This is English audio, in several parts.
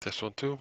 This one too.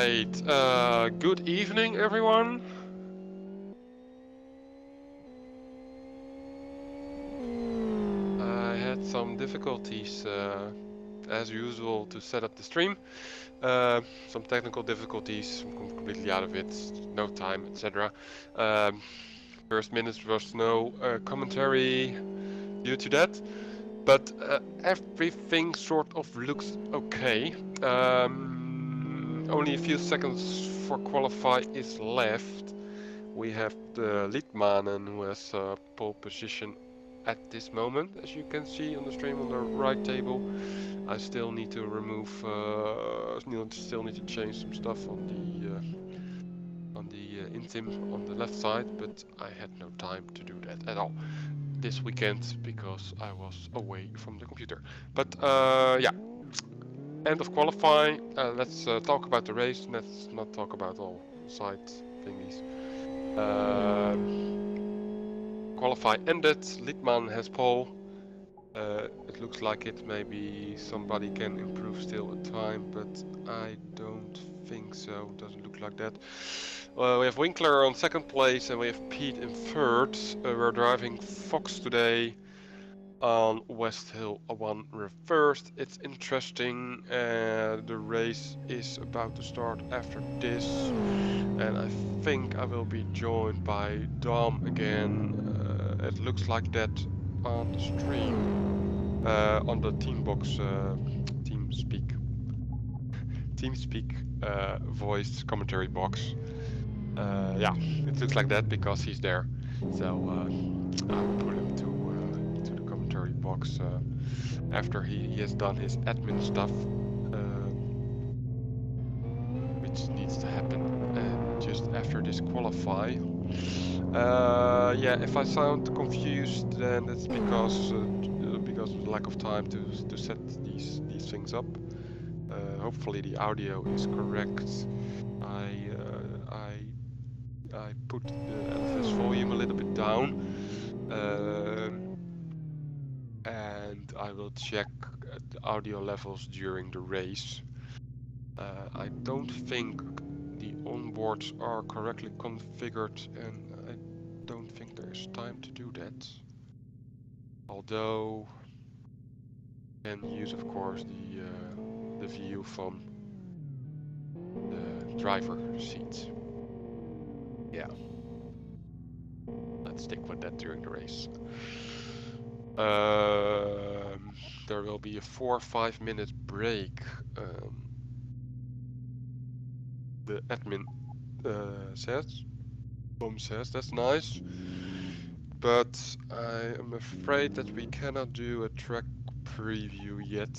Alright, good evening everyone. I had some difficulties as usual to set up the stream. Some technical difficulties, I'm completely out of it, no time, etc. First minutes was no commentary due to that, but everything sort of looks okay. Only a few seconds for qualify is left. We have the Liedmanen who has pole position at this moment, as you can see on the stream on the right table. I still need to remove, still need to change some stuff on the intim on the left side, but I had no time to do that at all this weekend because I was away from the computer. But yeah, end of qualifying. Let's talk about the race. Let's not talk about all side thingies. Qualify ended. Liedman has pole. It looks like it. Maybe somebody can improve still a time, but I don't think so. Doesn't look like that. We have Winkler on second place, and we have Pete in third. We're driving Fox today on West Hill 1 reversed. It's interesting. The race is about to start after this, and I think I will be joined by Dom again. It looks like that on the stream, on the TeamSpeak voice commentary box. Yeah, it looks like that because he's there. So I will put him to the commentary box after he has done his admin stuff, which needs to happen just after this qualify. Yeah, if I sound confused, then it's because of the lack of time to set these things up. Hopefully the audio is correct. I put the LFS volume a little bit down, and I will check the audio levels during the race. I don't think the onboards are correctly configured, and I don't think there's time to do that. Although, you can use, of course, the view from the driver seat. Yeah, let's stick with that during the race. There will be a 4 or 5 minute break. The admin says. Tom says that's nice, but I am afraid that we cannot do a track preview yet.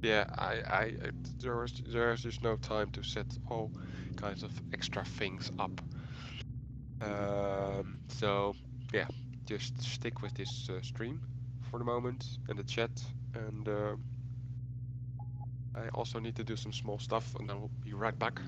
Yeah, there's just no time to set all kinds of extra things up. So yeah, just stick with this stream for the moment and the chat, and I also need to do some small stuff, and I will be right back.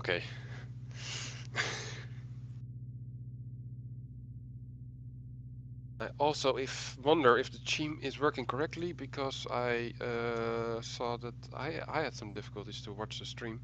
Okay. I also wonder if the team is working correctly, because I saw that I had some difficulties to watch the stream.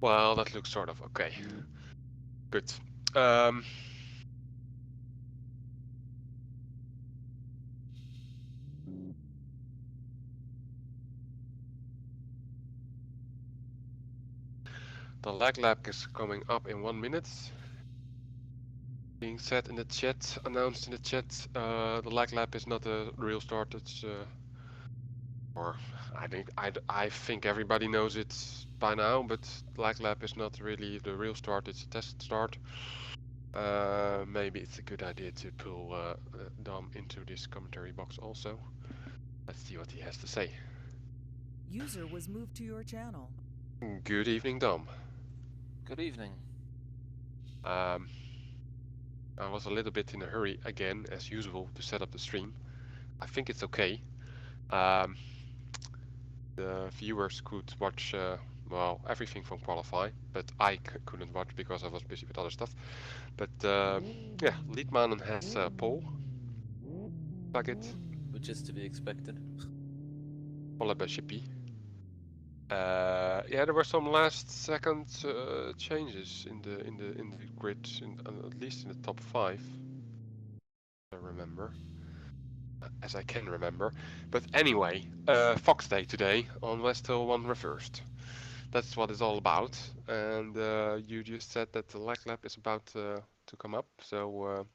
Well, that looks sort of okay. Good. The lag lab is coming up in 1 minute. Being said in the chat, announced in the chat, the lag lab is not a real start. It's or I think everybody knows it by now, but lag lab is not really the real start. It's a test start. Maybe it's a good idea to pull Dom into this commentary box also. Let's see what he has to say. User was moved to your channel. Good evening, Dom. Good evening. I was a little bit in a hurry again, as usual, to set up the stream. I think it's okay. The viewers could watch, well, everything from Qualify, but I couldn't watch because I was busy with other stuff. But yeah, Liedmanen has pole. Plug it. Which is to be expected. Followed by Shippy. Yeah, there were some last-second changes in the grid, at least in the top 5. I remember, as I can remember. But anyway, Fox Day today on West Hill 1 reversed. That's what it's all about. And you just said that the lag lab is about to come up, so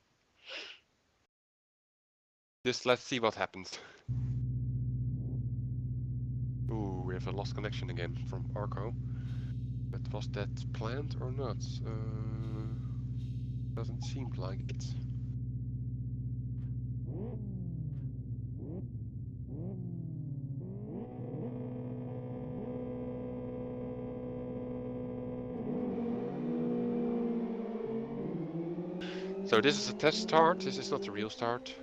just let's see what happens. Ooh, we have a lost connection again from Arco. But was that planned or not? Doesn't seem like it. So this is a test start. This is not the real start.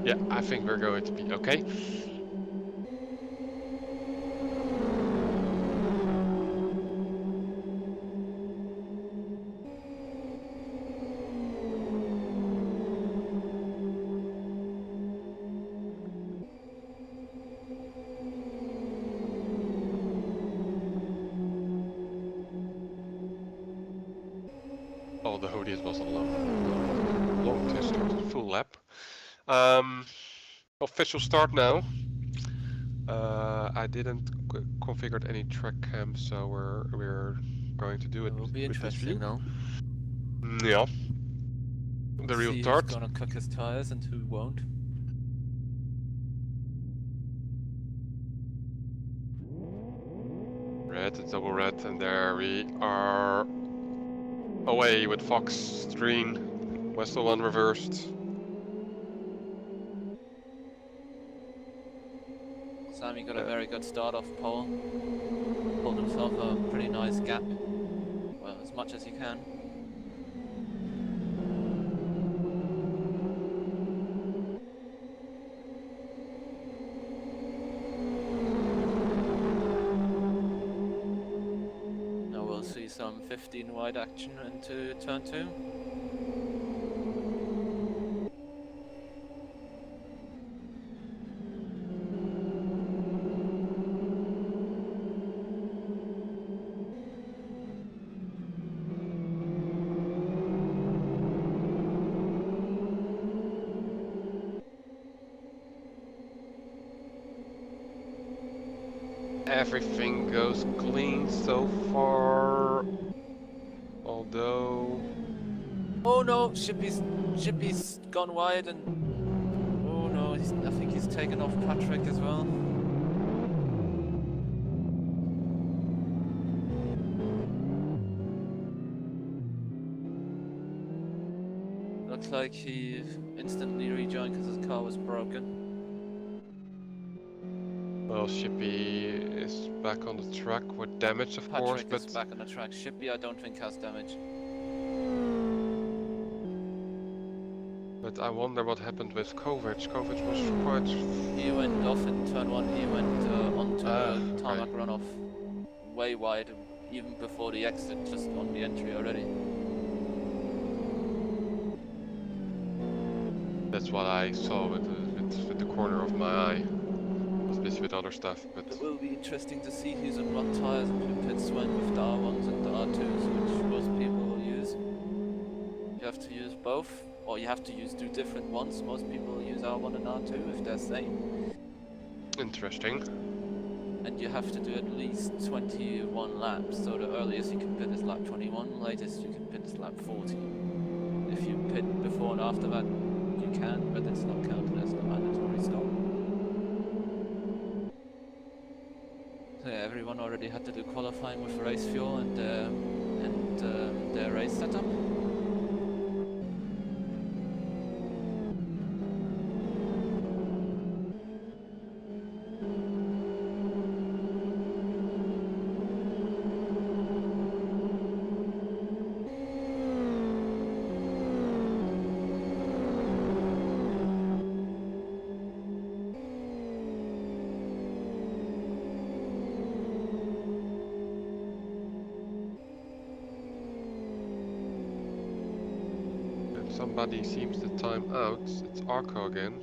Yeah, I think we're going to be okay. Although this was a long test start, full lap. Official start now. I didn't configure any track cam, so we're going to do it. It will be with this view. interesting now. Yeah. The real See start. who's gonna cook his tires and who won't. Red, it's double red, and there we are away with Fox, green, Westel 1 reversed. he got a very good start off pole. Pulled himself a pretty nice gap. Well, as much as you can. Now we'll see some 15 wide action into turn 2. Everything goes clean so far. Although... Oh no, Shippy's gone wide and... Oh no, I think he's taken off Patrick as well. Looks like he instantly rejoined because his car was broken. Well, Shippy is back on the track with damage, of course, Patrick but... is back on the track. Shippy I don't think has damage. But I wonder what happened with Kovac. Kovac was quite... He went off in turn 1, he went onto the tarmac runoff way wide, even before the exit, just on the entry already. That's what I saw with the corner of my eye. I was busy with other stuff, but... It will be interesting to see who's on what tyres and who pits when with the R1s and the R2s, which most people will use. You have to use both, or you have to do different ones. Most people use R1 and R2 if they're same. Interesting. And you have to do at least 21 laps, so the earliest you can pit is lap 21, latest you can pit is lap 40. If you pit before and after that, you can, but it's not counted as a mandatory stop. So yeah, everyone already had to do qualifying with race fuel and their race setup. Somebody seems to time out. It's Arco again.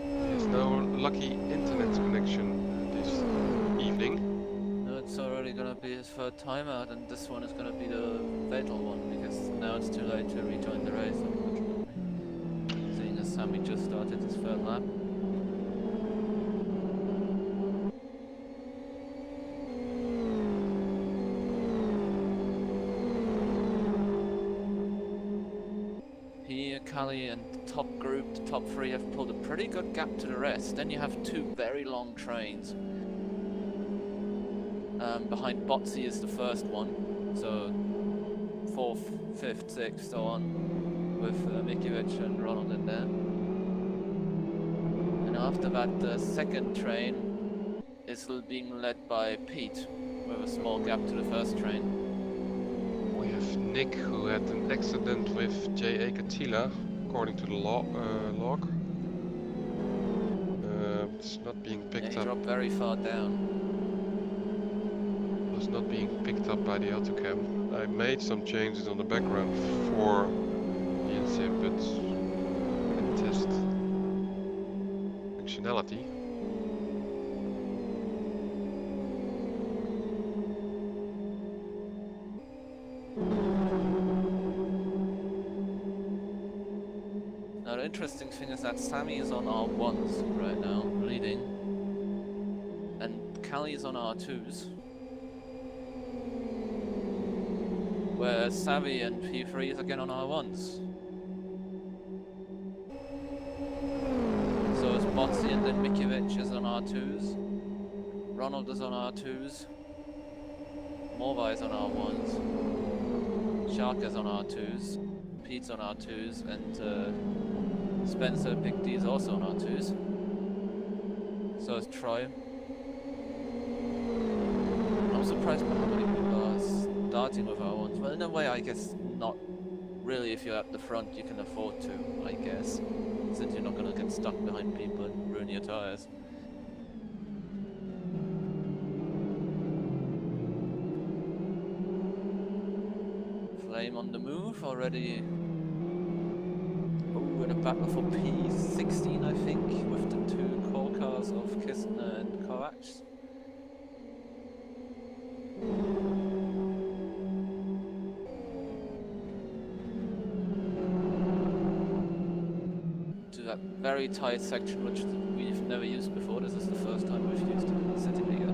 He has no lucky internet connection this evening. No, it's already gonna be his third timeout, and this one is gonna be the fatal one because now it's too late to rejoin the race, unfortunately. Seeing as Sammy just started his third lap. Kali and the top group, the top 3 have pulled a pretty good gap to the rest. Then you have 2 very long trains. Behind Botsy is the first one, so 4th, 5th, 6th, so on, with Mikiewicz and Ronald in there. And after that, the second train is being led by Pete, with a small gap to the first train. We have Nick, who had an accident with J.A. Katila, according to the log. It's not being picked He up. dropped very far down. It's not being picked up by the autocam. I made some changes on the background for the incipit and test functionality. Now the interesting thing is that Sammy is on R1s right now, leading, and Kali is on R2s, where Savvy and P3 is again on R1s. So is Botsy, and then Mikiewicz is on R2s, Ronald is on R2s, Morva is on R1s, Shark is on R2s, Pete's on R2s, and Spencer Pick D is also on R2s. So is Troy. I'm surprised by how many people are starting with R1s. Well, in a way, I guess not really. If you're at the front, you can afford to, I guess, since you're not going to get stuck behind people and ruin your tires. Flame on the move already. Oh, in a battle for P16, I think, with the two core cars of Kistner and Kovacs. To that very tight section, which we've never used before. This is the first time we've used it in the CityLiga,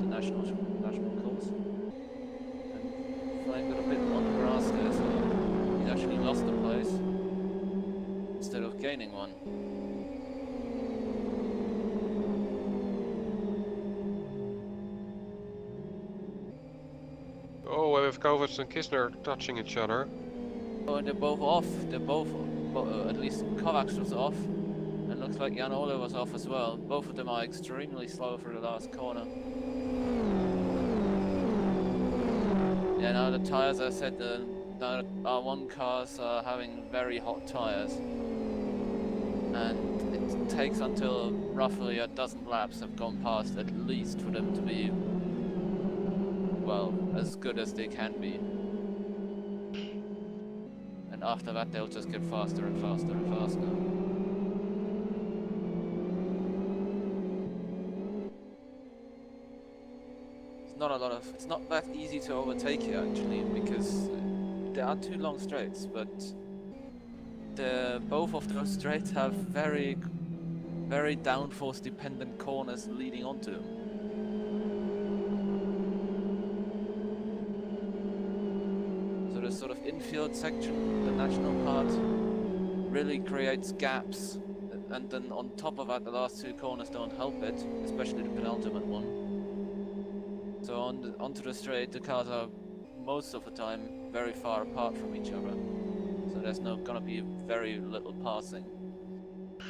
the national course. And Flame got a bit on the grass there, so he actually lost the place instead of gaining one. Oh, we have Kovacs and Kistner touching each other. Oh, and they're both off. They're both, at least Kovacs was off. And looks like Jan Ole was off as well. Both of them are extremely slow for the last corner. Yeah, now the tires, I said, now R1 cars are having very hot tires. And it takes until roughly a dozen laps have gone past at least for them to be, well, as good as they can be. And after that, they'll just get faster and faster and faster. It's not that easy to overtake here actually, because there are two long straights, but both of those straights have very, very downforce dependent corners leading onto them. So the sort of infield section, the national part, really creates gaps, and then on top of that, the last two corners don't help it, especially the penultimate one. So onto the straight, the cars are most of the time very far apart from each other. So there's gonna be very little passing.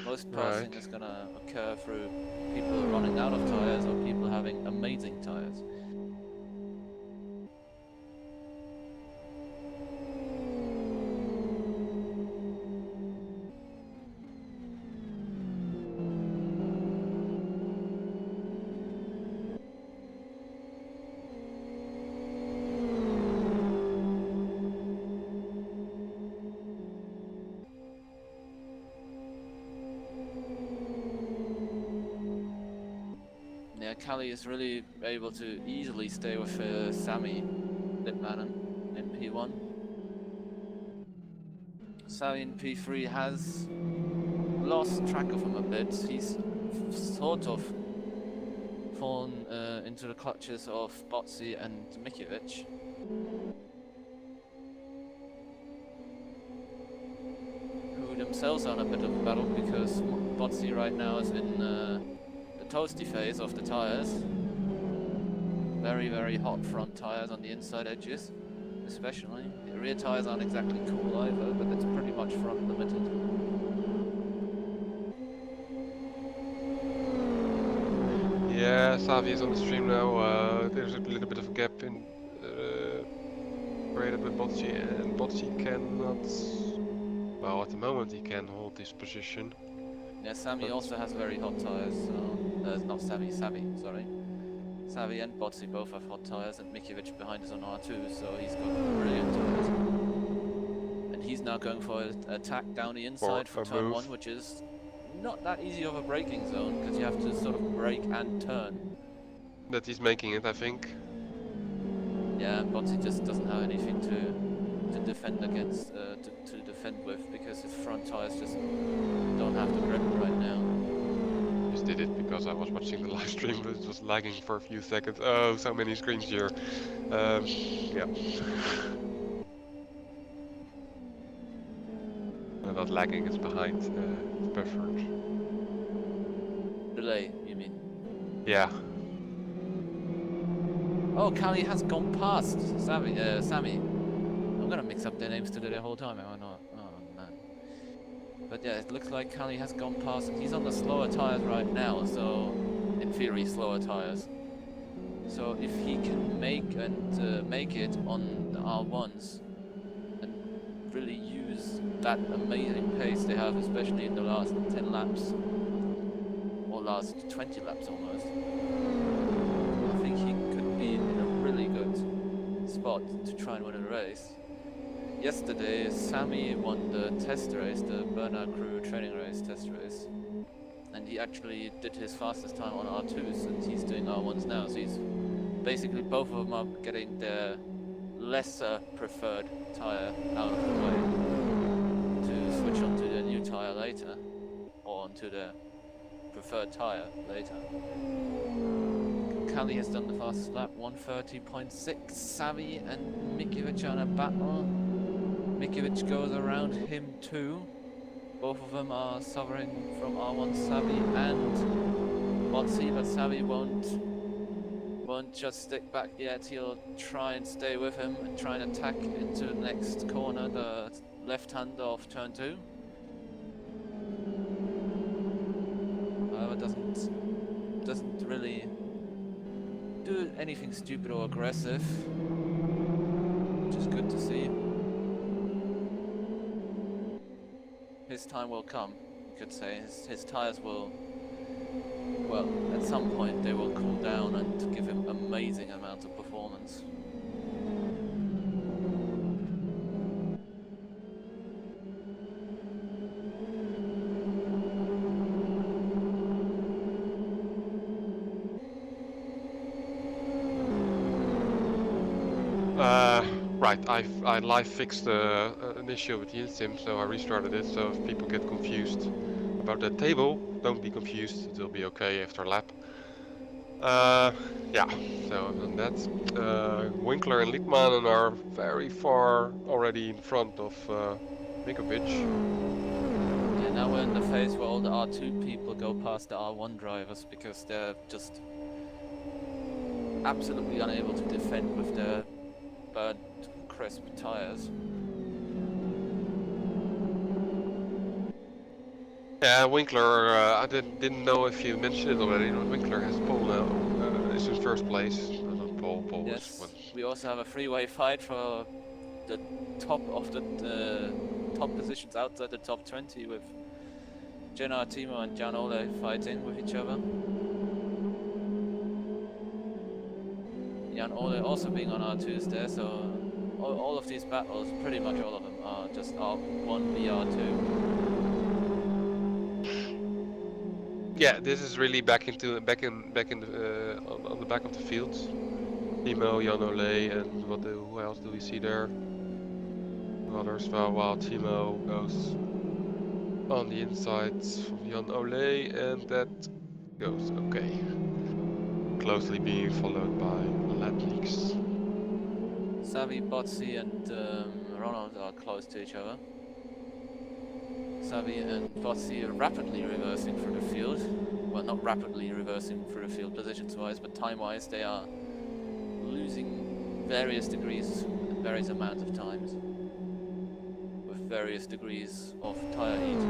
Most passing is gonna occur through people running out of tires or people having amazing tires. Yeah, Kali is really able to easily stay with Sami Litmanen in P1. Sami in P3 has lost track of him a bit. He's sort of fallen into the clutches of Botsi and Mikiewicz. Who themselves are in a bit of a battle because Botsi right now is in the toasty phase of the tires. Very, very hot front tires on the inside edges, especially. The rear tires aren't exactly cool either, but it's pretty much front limited. Yeah, Savi is on the stream now. There's a little bit of a gap in created with Botsi, and Botsi cannot. Well, at the moment he can hold this position. Yeah, Sami also has very hot tires. Not Savi, sorry. Savi and Botsi both have hot tires, and Mikiewicz behind is on R2, so he's got brilliant tires. And he's now going for an attack down the inside for turn 1, which is not that easy of a braking zone, because you have to sort of brake and turn. That he's making it, I think. Yeah, and Botsi just doesn't have anything to defend against, to defend with, because his front tires just don't have the grip right now. Just did it because I was watching the live stream, but it was lagging for a few seconds. Oh, so many screens here. Yeah. Not lagging, it's behind buffered. Delay, you mean? Yeah. Oh, Kali has gone past Sami. I'm gonna mix up their names today the whole time, am I not? Oh man. But yeah, it looks like Kali has gone past him. He's on the slower tyres right now, so in theory slower tyres. So if he can make it on the R1s and really use that amazing pace they have, especially in the last 10 laps, or last 20 laps almost, I think he could be in a really good spot to try and win a race. Yesterday, Sammy won the test race, the Bernard Crew training race test race, and he actually did his fastest time on R2s, and he's doing R1s now, so he's basically both of them are getting their lesser preferred tyre out of the way to switch onto their new tyre later, or onto their preferred tyre later. Kali has done the fastest lap, 1:30.6. Savvy and Mikiewicz are in a battle. Mikiewicz goes around him too. Both of them are suffering from R1 Savvy and Motzi, but Savvy won't just stick back yet. He'll try and stay with him and try and attack into the next corner, the left hand of turn 2. However, doesn't really do anything stupid or aggressive, which is good to see. His time will come, you could say. His tires will, well, at some point they will cool down and give him amazing amounts of performance. Right, I live fixed an issue with the InSim, so I restarted it. So if people get confused about that table, don't be confused. It will be okay after a lap. Yeah, so I've done that. Winkler and Liedmanen are very far already in front of Mikovic. Yeah, now we're in the phase where all the R2 people go past the R1 drivers because they're just absolutely unable to defend with their burnt, crisp tires. Yeah, Winkler, I didn't know if you mentioned it already, but Winkler has pole now, is in first place. Not pole, Yes, we also have a freeway fight for the top of the top positions outside the top 20 with Jenna Timo and Jan Ole fighting with each other. Jan Ole also being on R2s there, so all of these battles, pretty much all of them, are just R1 v R2. Yeah, this is really back in the on the back of the field. Timo, Jan Ole, and who else do we see there? Others, while Timo goes on the inside of Jan Ole, and that goes okay. Closely being followed by Latleaks. Savi, Botsi, and Ronald are close to each other. Savi and Botsi are rapidly reversing through the field. Well, not rapidly reversing through the field positions-wise, but time-wise they are losing various degrees and various amounts of times with various degrees of tyre heat.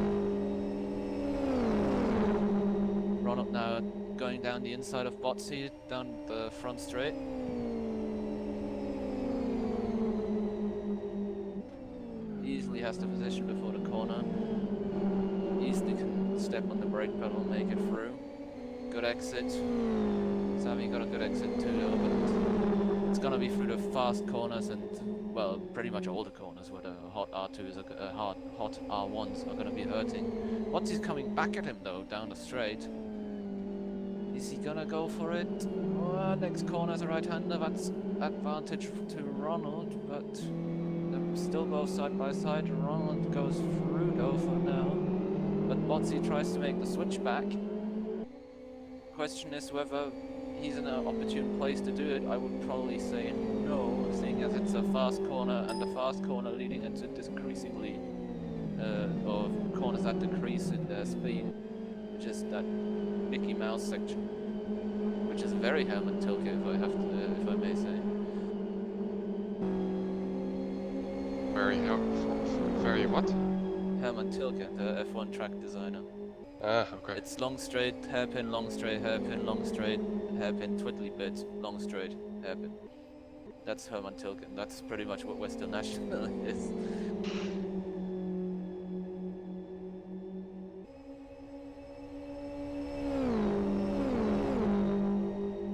Ronald now going down the inside of Botsi, down the front straight. Easily has the position before the corner. Easily can step on the brake pedal and make it through. Good exit. Savi got a good exit too though, but it's gonna be through the fast corners and, well, pretty much all the corners where the hot R2s are, hot R1s are gonna be hurting. Once he's coming back at him though, down the straight, is he gonna go for it? Oh, next corner's a right-hander, that's advantage to Ronald, but they're still both side by side. Ronald goes through though for now, but Botsi tries to make the switch back. Question is whether he's in an opportune place to do it. I would probably say no, seeing as it's a fast corner and the fast corner leading into decreasingly, or corners that decrease in their speed, which is that Mickey Mouse section, which is very helmet tilted, if I may say. Very what? Hermann Tilke, the F1 track designer. Ah, okay. It's long straight, hairpin, long straight, hairpin, long straight, hairpin, twiddly bit, long straight, hairpin. That's Hermann Tilke. That's pretty much what Western National is.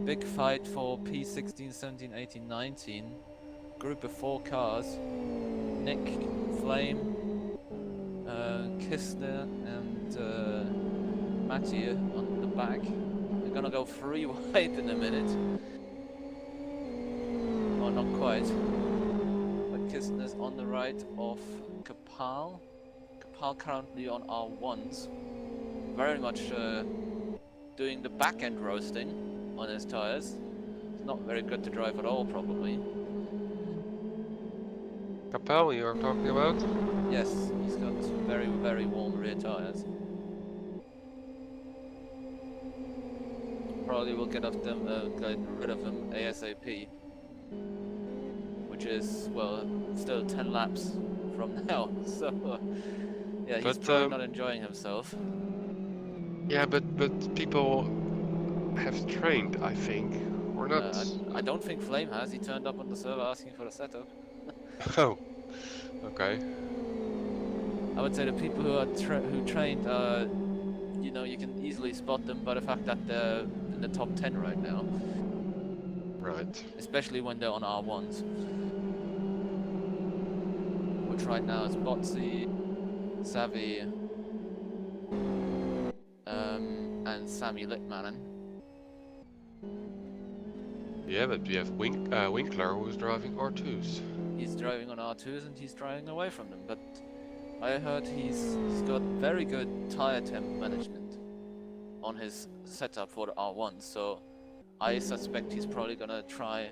Big fight for P16, 17, 18, 19. Group of 4 cars. Nick, Flame, Kistner and Matty on the back. They're gonna go 3 wide in a minute. Oh, not quite. But Kistner's on the right of Kapal. Kapal currently on R1s. Very much doing the back end roasting on his tires. It's not very good to drive at all, probably. Capel, you are talking about? Yes, he's got very, very warm rear tires. Probably will get rid of them ASAP. Which is, well, still 10 laps from now. So, yeah, he's probably not enjoying himself. Yeah, but people have trained, I think. Or not? I don't think Flame has. He turned up on the server asking for a setup. Oh, okay. I would say the people who trained, you know, you can easily spot them by the fact that they're in the top 10 right now. Right. Especially when they're on R1s. Which right now is Botsy, Savvy, and Sami Littmanen. Yeah, but we have Winkler who's driving R2s. He's driving on R2s and he's driving away from them, but I heard he's got very good tire temp management on his setup for the R1, so I suspect he's probably gonna try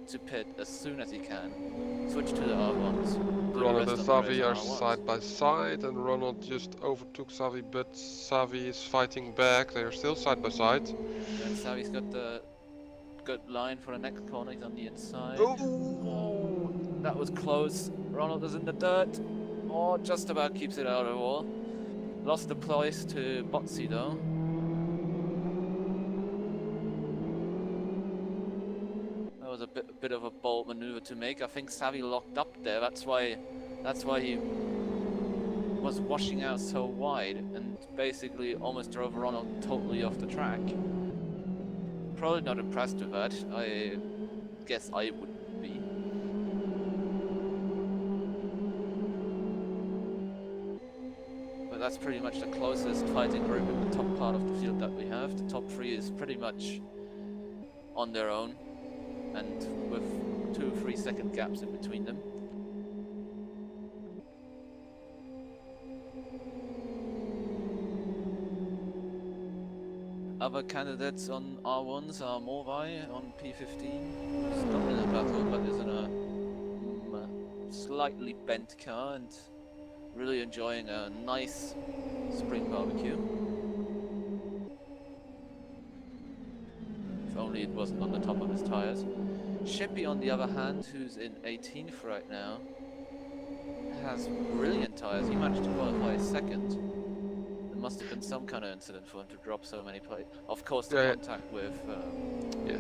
to pit as soon as he can, switch to the R1s. Ronald and Savi are side by side, and Ronald just overtook Savi, but Savi is fighting back. They are still side by side. And Savi's got the good line for the next corner. He's on the inside. Oh, that was close. Ronald is in the dirt. Oh, just about keeps it out of the wall. Lost the place to Botsy though. That was a bit of a bold maneuver to make. I think Savi locked up there. That's why he was washing out so wide and basically almost drove Ronald totally off the track. Probably not impressed with that. I guess I wouldn't be. But that's pretty much the closest fighting group in the top part of the field that we have. The top 3 is pretty much on their own, and with 2-3 second gaps in between them. Other candidates on R1s are Morvai on P15. He's not in a battle, but is in a slightly bent car and really enjoying a nice spring barbecue. If only it wasn't on the top of his tires. Shippy, on the other hand, who's in 18th right now, has brilliant tires. He managed to qualify second. There must have been some kind of incident for him to drop so many plates. Of course, the contact with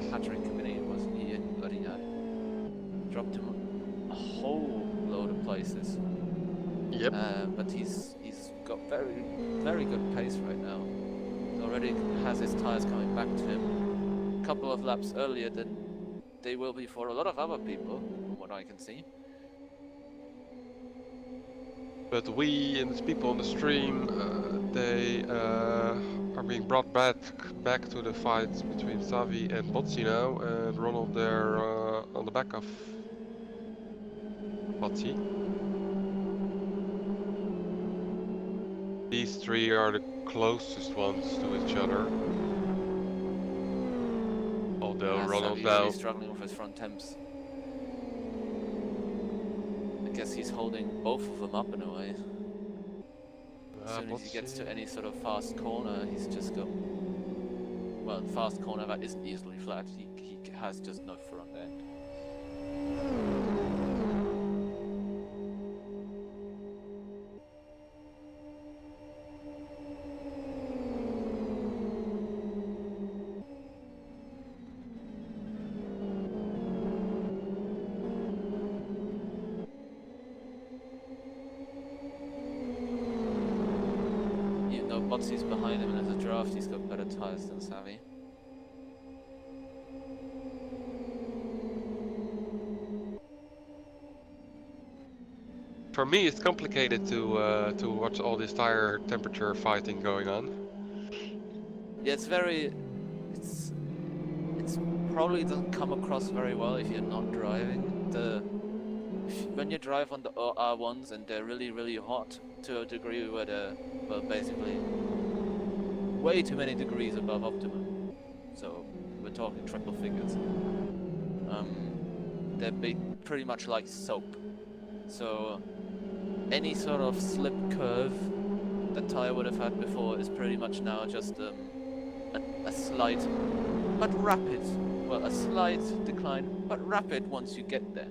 Hatchering Committee wasn't he in, but he had dropped him a whole load of places. Yep. But he's got very good pace right now. He already has his tires coming back to him. A couple of laps earlier than they will be for a lot of other people, from what I can see. But we and the people on the stream, they are being brought back to the fight between Savi and Botsy now, and Ronald there on the back of Botsy. These 3 are the closest ones to each other. Although Ronald now really struggling with his front temps. I guess he's holding both of them up in a way. As soon as he gets to any sort of fast corner, he's just got... Well, fast corner that isn't easily flat, he has just no front end. Botsy's behind him, and as a draft, he's got better tyres than Savvy. For me, it's complicated to watch all this tire temperature fighting going on. Yeah, it's probably doesn't come across very well if you're not driving. When you drive on the R1s and they're really, really hot to a degree where they're, well, basically way too many degrees above optimum. So we're talking triple figures. They're pretty much like soap. So any sort of slip curve that tire would have had before is pretty much now just a slight but rapid, well, a slight decline but rapid once you get there.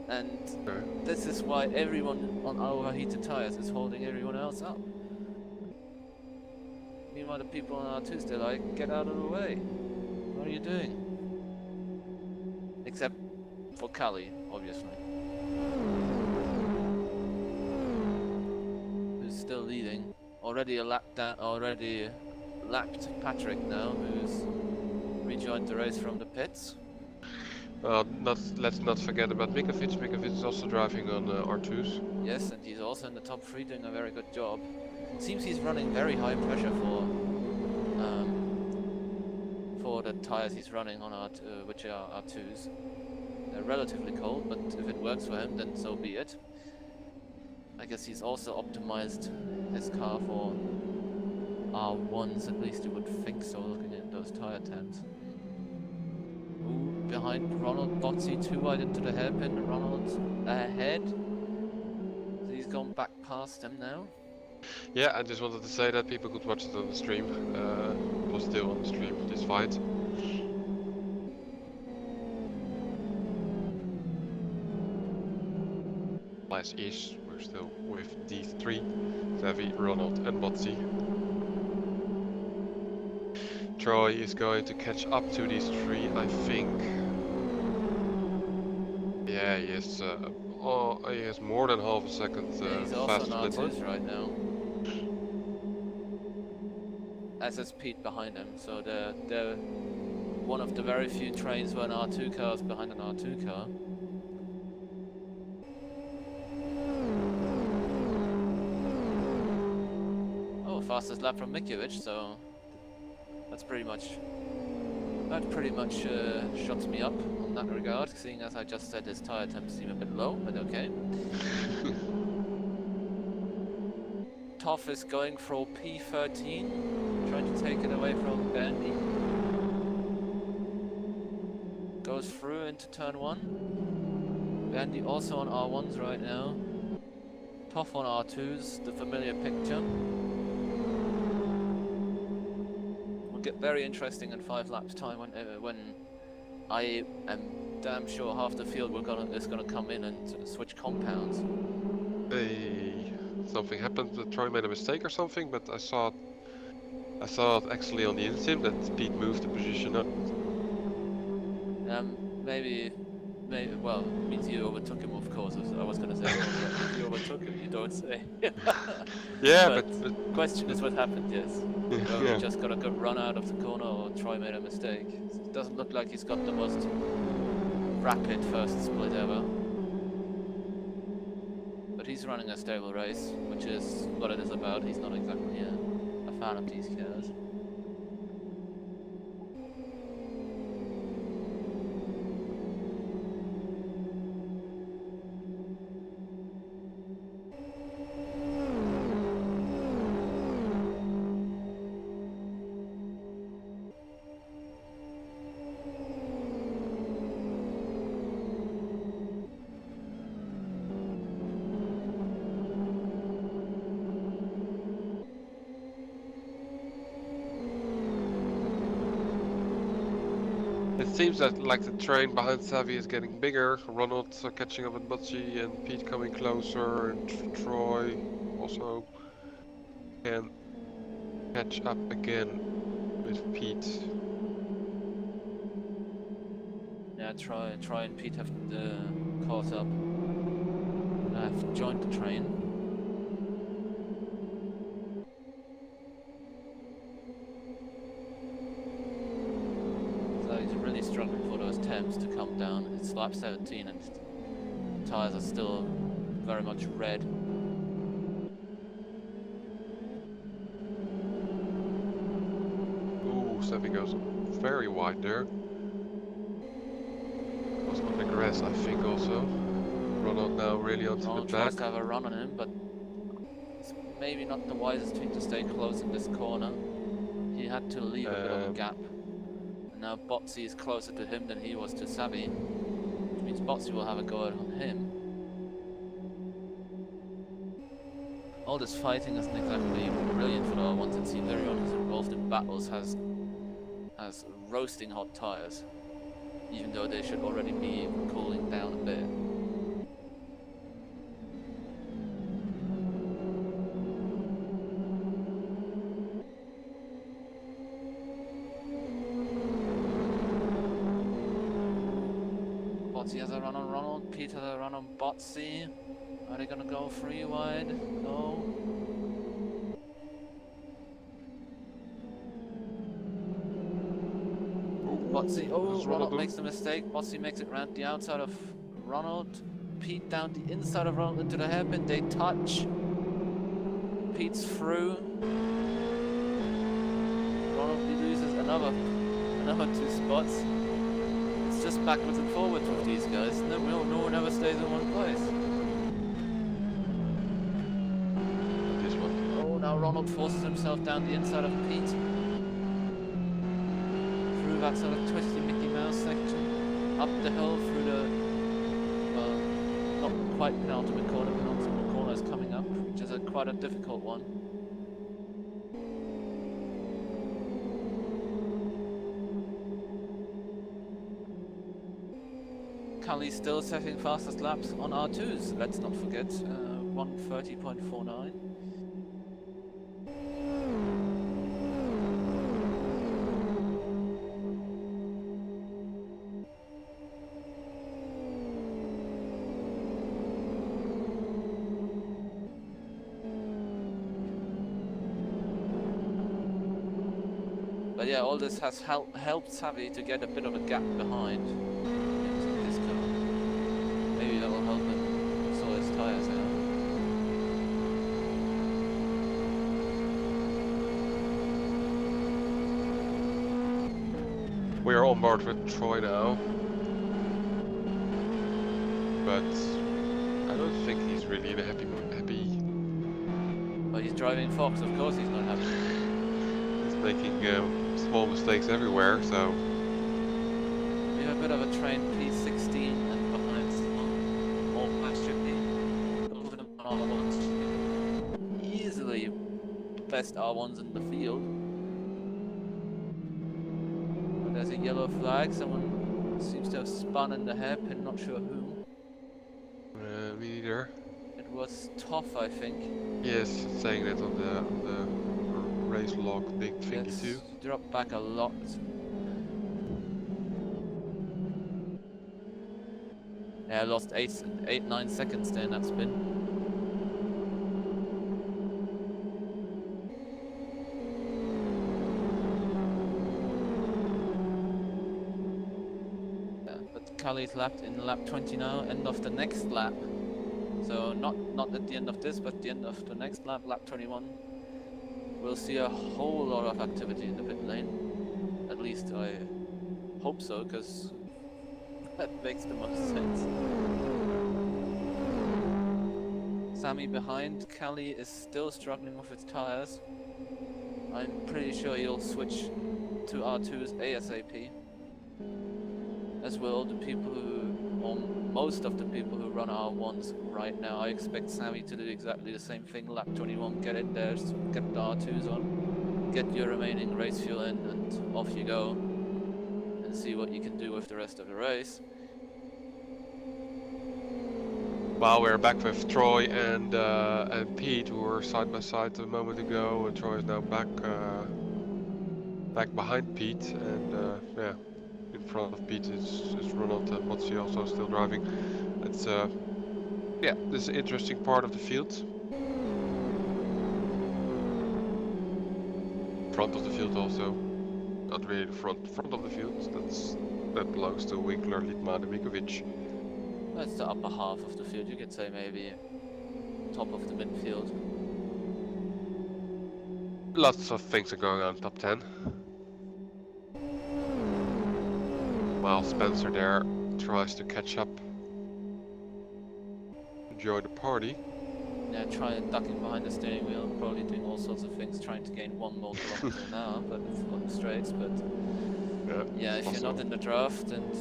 And this is why everyone on our heated tires is holding everyone else up. Meanwhile, the people on R2s, they're like, get out of the way. What are you doing? Except for Kali, obviously. Who's still leading. Already lapped Patrick now, who's rejoined the race from the pits. Well, let's not forget about Mikovic. Mikovic is also driving on R2s. Yes, and he's also in the top 3 doing a very good job. Seems he's running very high pressure for the tires he's running on which are R2s. They're relatively cold, but if it works for him, then so be it. I guess he's also optimized his car for R1s, at least you would think so, looking at those tire temps. Ooh, behind Ronald, Botsy too wide into the hairpin, Ronald's ahead. So he's gone back past him now. Yeah, I just wanted to say that people could watch it on the stream. It was still on the stream, this fight. Ish, we're still with these 3, Savvy, Ronald and Botsy. Troy is going to catch up to these 3, I think. Yeah, he has more than half a second he's fast also on split R2s right now. As is Pete behind him, so they're one of the very few trains where an R2 car is behind an R2 car. Oh, fastest lap from Mikovic, so that pretty much shuts me up on that regard, seeing as I just said his tire temps seem a bit low, but okay. Toff is going for P13, trying to take it away from Bandy. Goes through into turn 1. Bandy also on R1s right now. Toff on R2s, the familiar picture. Will get very interesting in 5 laps time when I am damn sure half the field is gonna come in and switch compounds. Hey, something happened. Troy made a mistake or something, but I saw it actually on the in-sim that Pete moved the position up. Maybe, well, it means you overtook him, of course. I was gonna say, well, if you overtook him, you don't say. Yeah, but question is but what happened, yes. Well, yeah. he just got a good run out of the corner, or Troy made a mistake. It doesn't look like he's got the most rapid first split ever. But he's running a stable race, which is what it is about. He's not exactly a fan of these cars. It seems that like the train behind Savvy is getting bigger. Ronald catching up with Butchie and Pete coming closer, and Troy also can catch up again with Pete. Yeah, Troy and Pete have caught up. I've joined the train. down. It's lap 17 and tyres are still very much red. Ooh, Steffi goes very wide there. Was on the grass, I think, also. Ronald now really onto Ronald the back. tries to have a run on him, but it's maybe not the wisest thing to stay close in this corner. He had to leave a bit of a gap. And now Botsy is closer to him than he was to Savi, which means Botsy will have a go on him. All this fighting isn't exactly brilliant for the R1s, and seems everyone who's involved in battles has roasting hot tires, even though they should already be cooling down a bit. Botsy has a run on Ronald, Pete has a run on Botsy. Are they gonna go 3 wide? No. Botsy, oh, Ronald makes the mistake. Botsy makes it round the outside of Ronald. Pete down the inside of Ronald into the hairpin. They touch. Pete's through. Ronald loses another 2 spots. It's just backwards and forwards with these guys. No one ever stays in one place. This one. Oh, now Ronald forces himself down the inside of Pete. Through that sort of twisty Mickey Mouse section. Up the hill through the, well, not quite penultimate corner. Penultimate corner is coming up, which is quite a difficult one. Cully still setting fastest laps on R2s, let's not forget, 1:30.49. But yeah, all this has helped Savi to get a bit of a gap behind his car. Maybe that will help him sort his tyres out. We are on board with Troy now. But I don't think he's really in a happy mood. But he's driving Fox, of course he's not happy. He's making small mistakes everywhere, so. We have a bit of a train P16 and behind some more pasture P. Over them R1s. Easily best R1s in the field. But there's a yellow flag, someone seems to have spun in the hairpin, not sure who. Me neither. It was Toff, I think. Yes, saying that on the race log big thingy too. Dropped back a lot. Yeah, I lost 9 seconds there in that spin. Yeah, but Kali's lapped in lap 20 now, end of the next lap. So not at the end of this, but the end of the next lap, lap 21. We'll see a whole lot of activity in the pit lane. At least I hope so, because that makes the most sense. Sammy behind. Kali is still struggling with his tires. I'm pretty sure he'll switch to R2s ASAP. As will the people who, or most of the people who run R1s right now. I expect Sammy to do exactly the same thing. Lap 21, get in there, get the R2s on, get your remaining race fuel in, and off you go. And see what you can do with the rest of the race. Well, we're back with Troy and Pete, who were side by side a moment ago. Troy is now back behind Pete, and yeah, in front of Pete is Ronald and Botsy also still driving. It's yeah, this is an interesting part of the field. Front of the field also, not really the front of the field. That's that belongs to Winkler, Liedman, and Mikovic. That's the upper half of the field. You could say maybe top of the midfield. Lots of things are going on in top 10. While Spencer there tries to catch up, enjoy the party. Yeah, try and ducking behind the steering wheel, probably doing all sorts of things, trying to gain 1 more kilometer an hour, but it's on the straights. But yeah, if you're not in the draft and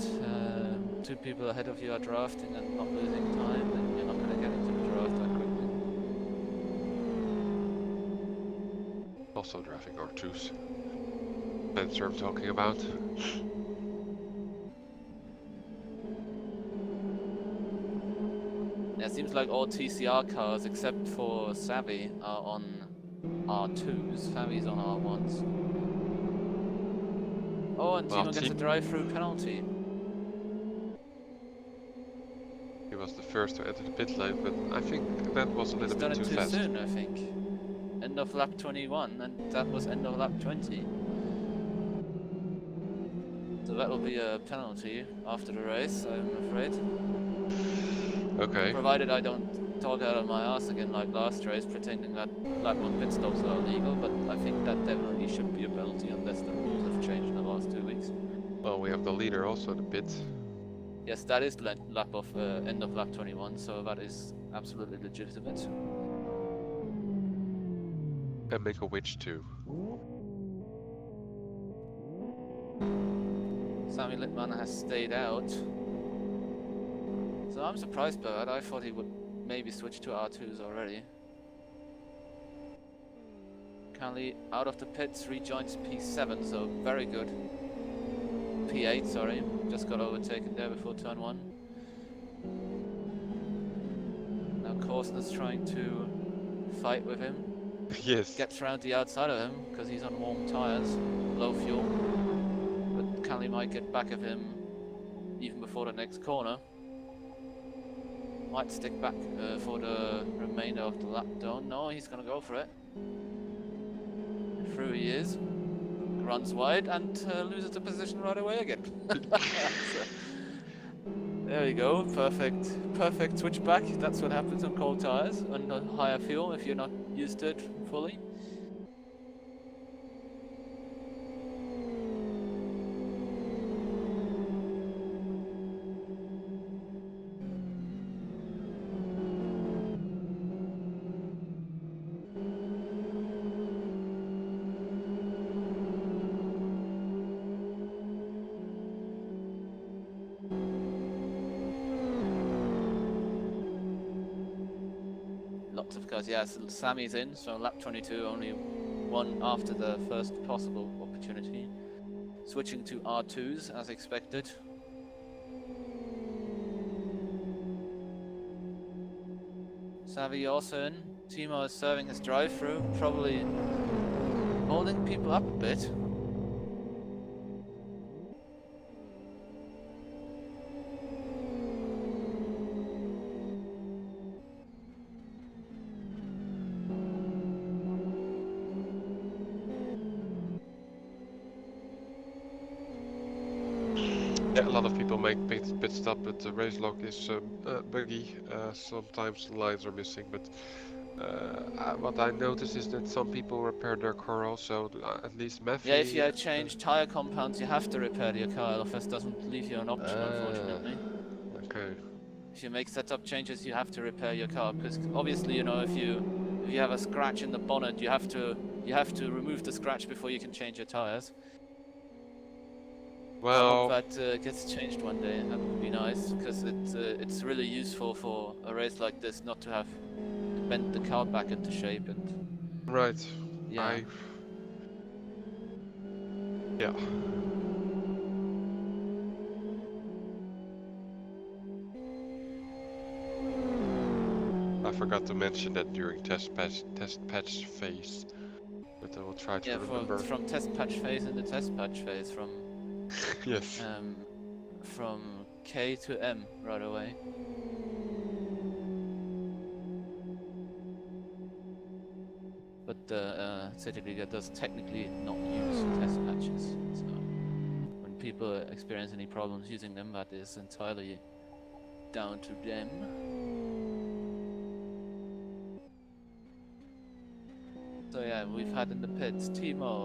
2 people ahead of you are drafting and not losing time, then you're not going to get into the draft that quickly. Also drafting R2s. Spencer I'm talking about. Yeah, it seems like all TCR cars except for Savvy are on R2s. Savvy's on R1s. Oh, and Timo gets a drive-through penalty. He was the first to enter the pit lane, but I think that was a little bit too fast. Soon, I think. End of lap 21, and that was end of lap 20. So that will be a penalty after the race, I'm afraid. Okay. Provided I don't talk out of my ass again like last race, pretending that lap 1 pit stops are illegal, but I think that definitely should be a penalty unless the rules have changed in the last 2 weeks. Well, we have the leader also in the pit. Yes, that is lap of end of lap 21, so that is absolutely legitimate. And make a witch too. Sami Littmann has stayed out. So I'm surprised by that. I thought he would maybe switch to R2s already. Currently out of the pits, rejoins P7, so very good. P8, sorry, just got overtaken there before turn 1. Now Corson is trying to fight with him. Yes. Gets around the outside of him because he's on warm tyres, low fuel. But Kelly might get back of him even before the next corner. Might stick back for the remainder of the lap. Don't know, he's gonna go for it. Through he is. Runs wide and loses the position right away again. So, there we go, perfect switchback. That's what happens on cold tires and higher fuel if you're not used to it fully. Lots of cars, yeah, so Sammy's in, so lap 22, only one after the first possible opportunity. Switching to R2s as expected. Savvy also in. Timo is serving his drive-through, probably holding people up a bit. Yeah, a lot of people make pit stop, but the race log is buggy. Sometimes the lines are missing, but what I noticed is that some people repair their car also, at least Matthew. Yeah, if you change tire compounds, you have to repair your car. LFS doesn't leave you an option, unfortunately. Okay. If you make setup changes, you have to repair your car because obviously, you know, if you have a scratch in the bonnet, you have to remove the scratch before you can change your tires. Well, I hope that gets changed one day. That would be nice because it's really useful for a race like this not to have bent the car back into shape and. Right. Yeah. Yeah. I forgot to mention that during test patch phase, but I will try to remember. From test patch phase into test patch phase from. Yes. From K to M right away. But the CityLiga does technically not use test patches, so when people experience any problems using them, that is entirely down to them. So yeah, we've had in the pits Timo,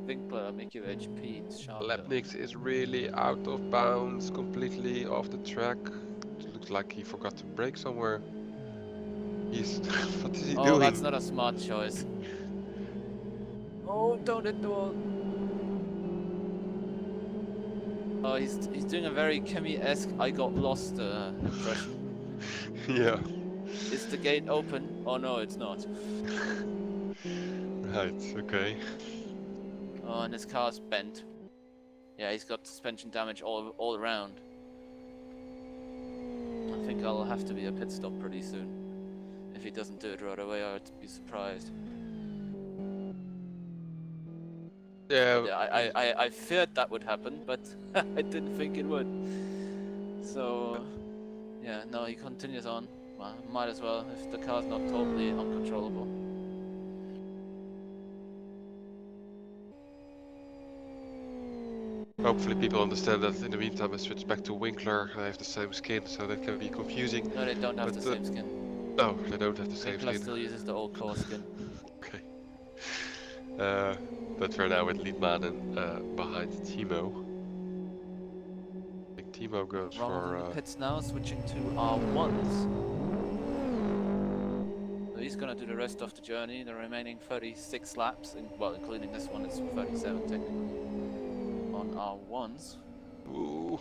Winkler, Mickey HP, Sharp. Lepnix is really out of bounds, completely off the track. It looks like he forgot to brake somewhere. He's... what is he Oh, doing? that's not a smart choice. Oh, don't hit the wall. Oh, he's doing a very Kimi-esque I got lost impression. Yeah. Is the gate open? Oh no, it's not. Right, okay. Oh, and his car's bent. Yeah, he's got suspension damage all around. I think I'll have to be a pit stop pretty soon. If he doesn't do it right away, I'd be surprised. Yeah, But yeah, I feared that would happen, but I didn't think it would. So, yeah, no, he continues on. Well, might as well, if the car's not totally uncontrollable. hopefully people understand that in the meantime I switched back to Winkler. I have the same skin, so that can be confusing. No, they don't have But, the same skin. Oh, they don't have the same Winkler skin. still uses the old core skin. Okay. But we're now with Liedman and behind Timo. I think Timo goes Ronald in for... the pits now, switching to R1s. So he's gonna do the rest of the journey, the remaining 36 laps, well, including this one, it's 37 technically, on R1s. Ooh.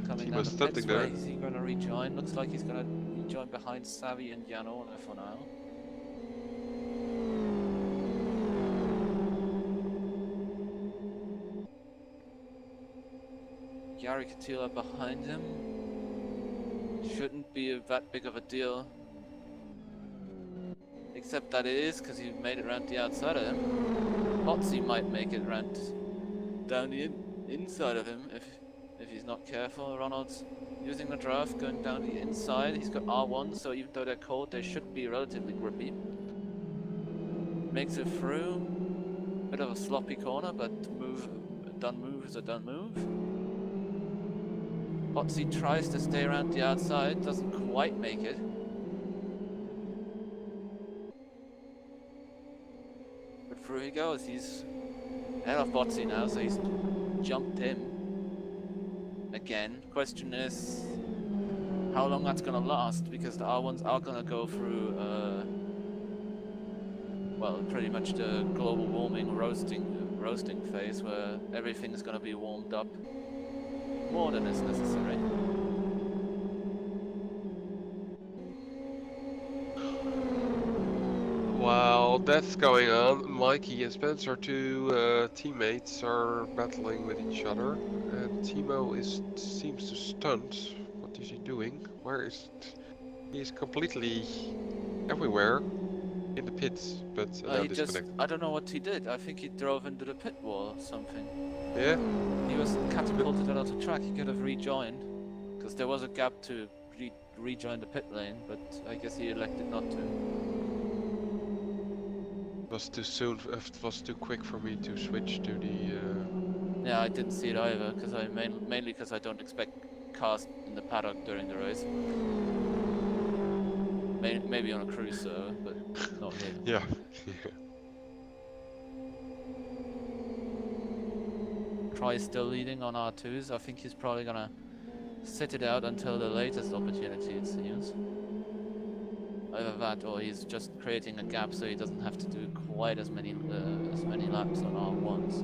Coming down Timo's the stunting pits, there. where is he gonna rejoin? Looks like he's gonna rejoin behind Savi and Janone for now. Gary Katila behind him. Shouldn't be that big of a deal. Except that it is, because he made it around the outside of him. Potsy might make it around down the inside of him if he's not careful. Ronald's using the draft, going down the inside. He's got R1, so even though they're cold, they should be relatively grippy. Makes it through. Bit of a sloppy corner, but done move is a done move. Potsy tries to stay around the outside, doesn't quite make it. But through he goes. He's ahead of Potsy now, so he's jumped him again. Question is how long that's gonna last, because the R1s are gonna go through well, pretty much the global warming roasting phase, where everything's gonna be warmed up more than is necessary. While that's going on, Mikey and Spencer, two teammates, are battling with each other, and Timo seems to stunt. What is he doing? Where is it? He is completely everywhere in the pits, but now He just, disconnected. I don't know what he did. I think he drove into the pit wall or something. Yeah? He was catapulted out of the track. He could have rejoined, because there was a gap to rejoin the pit lane, but I guess he elected not to. It was too soon, it was too quick for me to switch to the... Yeah, I didn't see it either, because mainly because I don't expect cars in the paddock during the race. Maybe on a cruise server, but not here. Yeah. Try is still leading on R2s. I think he's probably gonna sit it out until the latest opportunity, it seems. Either that, or he's just creating a gap so he doesn't have to do quite as many laps on R1s.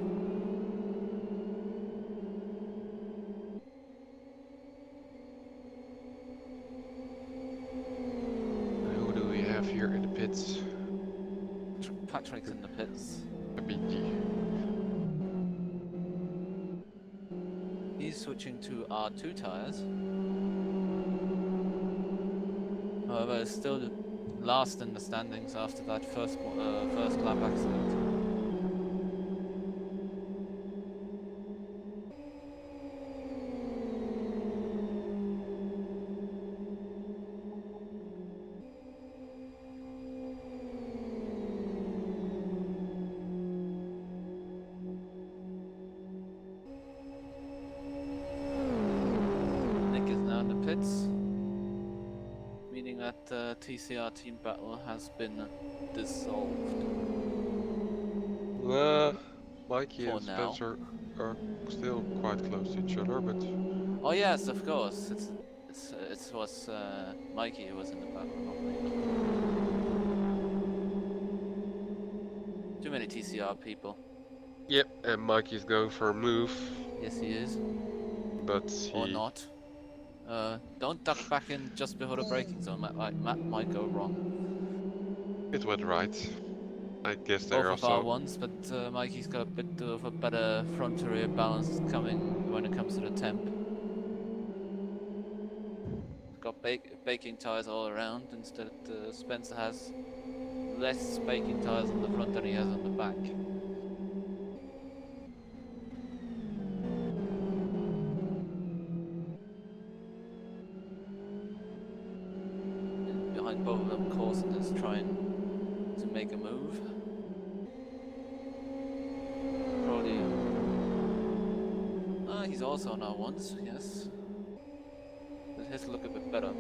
Who do we have here in the pits? Patrick's in the pits. He's switching to R2 tires. However, still last in the standings after that first lap accident. pits, meaning that the TCR team battle has been dissolved. Mikey For and now. Spencer are still quite close to each other, but Oh yes, of course. It was Mikey who was in the battle, not me. Too many TCR people. yep. And Mikey is going for a move, Yes, he is. but Or he not. Don't duck back in just before the braking zone. That might go wrong. it went right. I guess Both they're of our also ones, but Mikey's got a bit of a better front to rear balance coming when it comes to the temp. Got baking tires all around. Instead, Spencer has less baking tires on the front than he has on the back. And behind both of them, Corson is trying to make a move. Probably. He's also on our ones, yes. But his look a bit better.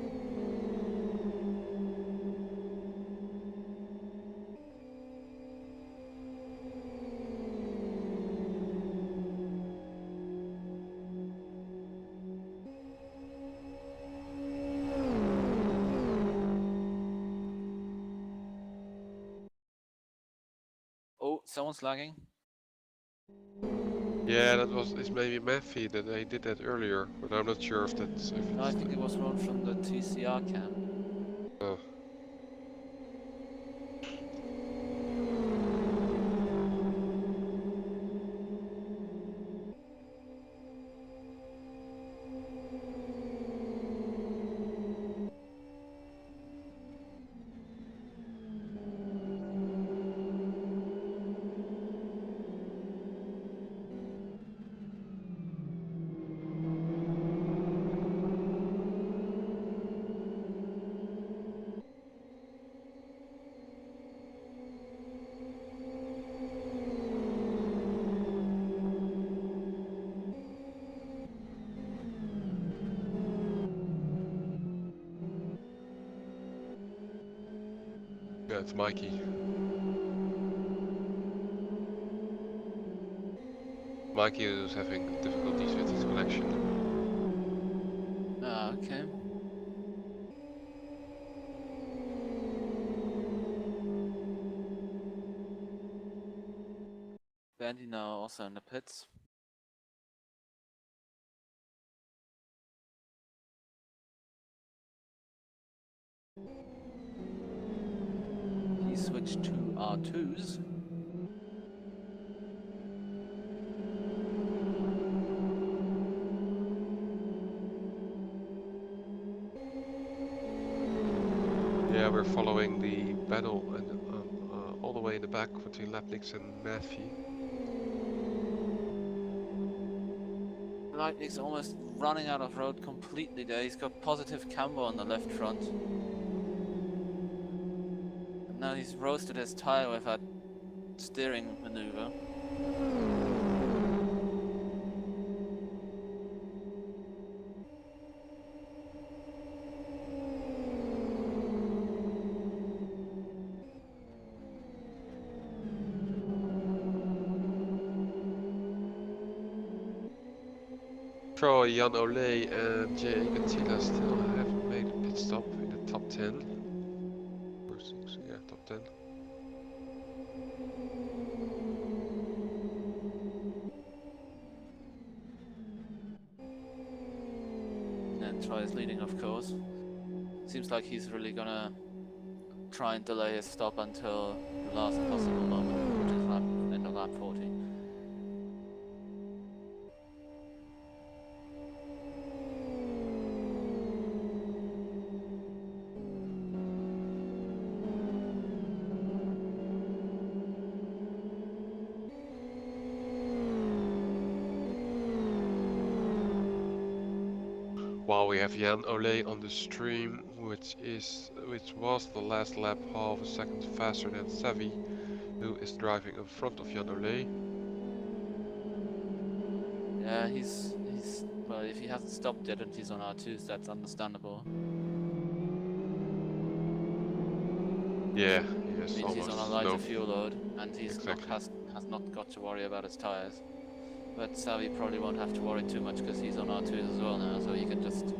Oh, someone's lagging. yeah. That was it's maybe Matthew that they did that earlier, but I'm not sure if that's if No, I it's. think it was one from the TCR cam. Oh. Yeah, it's Mikey. Mikey is having difficulties with his connection. Okay. Bandy now also in the pits. He switched to R2s. Yeah, we're following the battle and all the way in the back between Lapnix and Matthew. Lightning's almost running out of road completely there. He's got positive camber on the left front. And now he's roasted his tire with that steering maneuver. Troy, Jan Olay and Jay Gatila still haven't made a pit stop in the top 10. Or six, yeah, top 10. And Troy is leading, of course. Seems like he's really gonna try and delay his stop until the last possible moment, which is end of lap 40. While we have Jan Olay on the stream, which was the last lap half a second faster than Savvy, who is driving in front of Jan Olay. Yeah, he's Well, if he hasn't stopped yet and he's on R2s, that's understandable. Yeah, yes, Means he's almost on a lighter no. fuel load and he's not Exactly. has not got to worry about his tires. But Savi probably won't have to worry too much because he's on R2s as well now, so he can just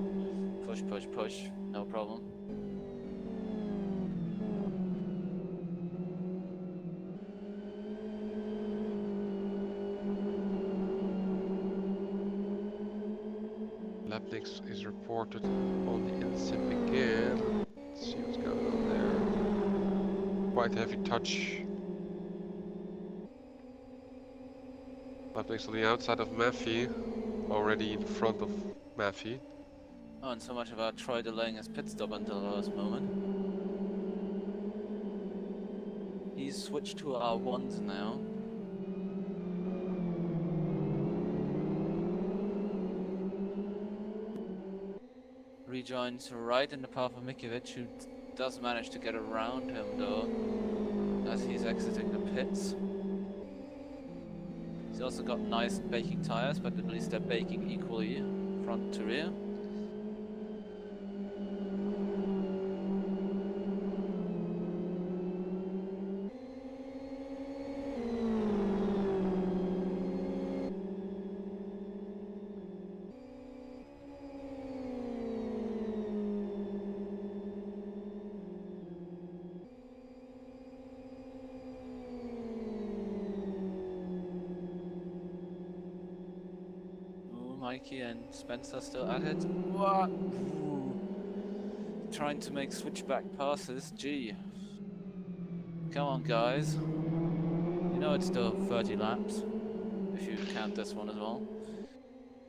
push, no problem. Lapnix is reported on the insim again. Let's see what's going on there. Quite heavy touch. Lapnix on the outside of Maffey, already in front of Maffey. Oh, and so much about Troy delaying his pit stop until the last moment. He's switched to R1s now. Rejoins right in the path of Mikiewicz, who does manage to get around him though, as he's exiting the pits. He's also got nice baking tires, but at least they're baking equally front to rear. Mikey and Spencer still at it. What? Trying to make switchback passes. Gee. Come on, guys. You know it's still 30 laps, if you count this one as well.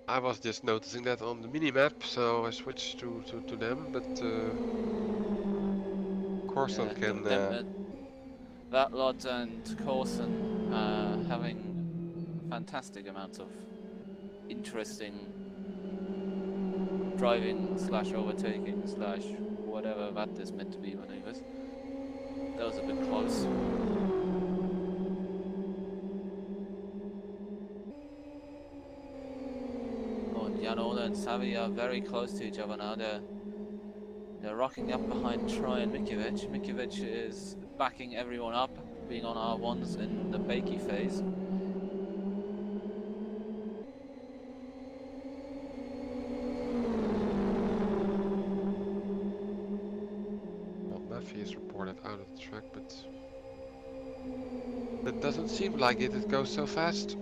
I was just noticing that on the mini-map, so I switched to them, but Corson Yeah, can... that lot and Corson having fantastic amounts of interesting driving slash overtaking slash whatever that is meant to be maneuvers. That was a bit close. Oh, and Jan Ole and Savi are very close to each other now. They're rocking up behind Troy and Mikiewicz. Mikiewicz is backing everyone up, being on R1s in the bakey phase. Well, Maffey is reported out of the track, but... It doesn't seem like it goes so fast.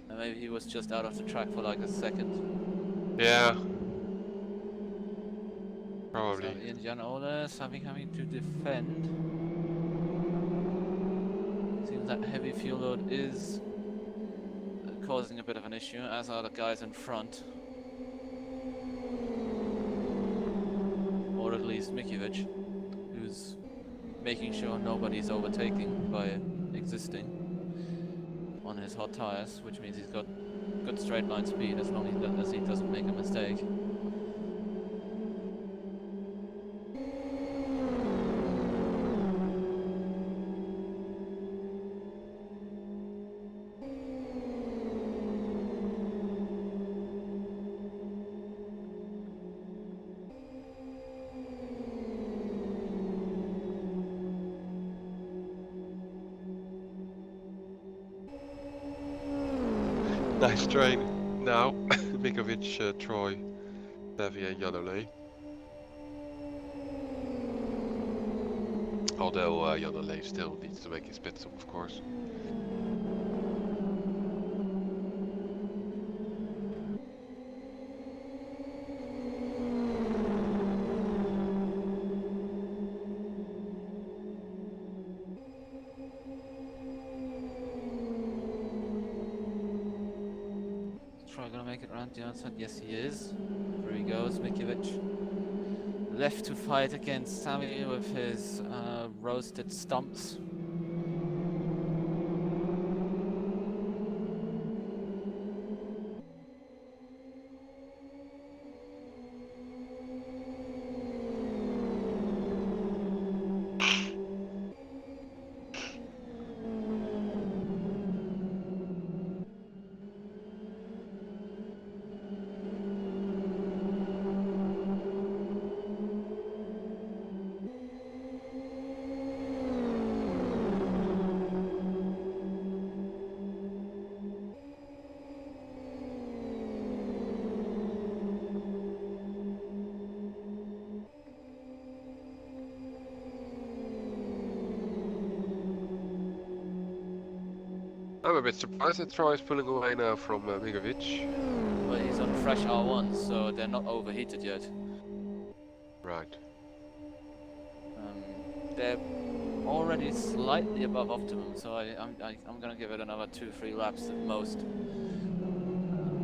And maybe he was just out of the track for like a second. Yeah. Probably. Savi and Jan Ole, Savi having to defend. Seems that heavy fuel load is causing a bit of an issue, as are the guys in front. Or at least Mikiewicz, who's making sure nobody's overtaking by existing on his hot tires, which means he's got good straight line speed as long as he doesn't make a mistake. Nice train. Now, Mikovic, Troy, Savi and Jan Ole. Although Jan Ole still needs to make his pit stop, of course. Troy gonna make it around the outside? Yes, he is. There he goes, Mikiewicz. Left to fight against Sammy with his roasted stumps. I'm a bit surprised that Troy is pulling away now from Migovic. But he's on fresh R1, so they're not overheated yet. Right. They're already slightly above optimum, so I'm gonna give it another 2-3 laps at most.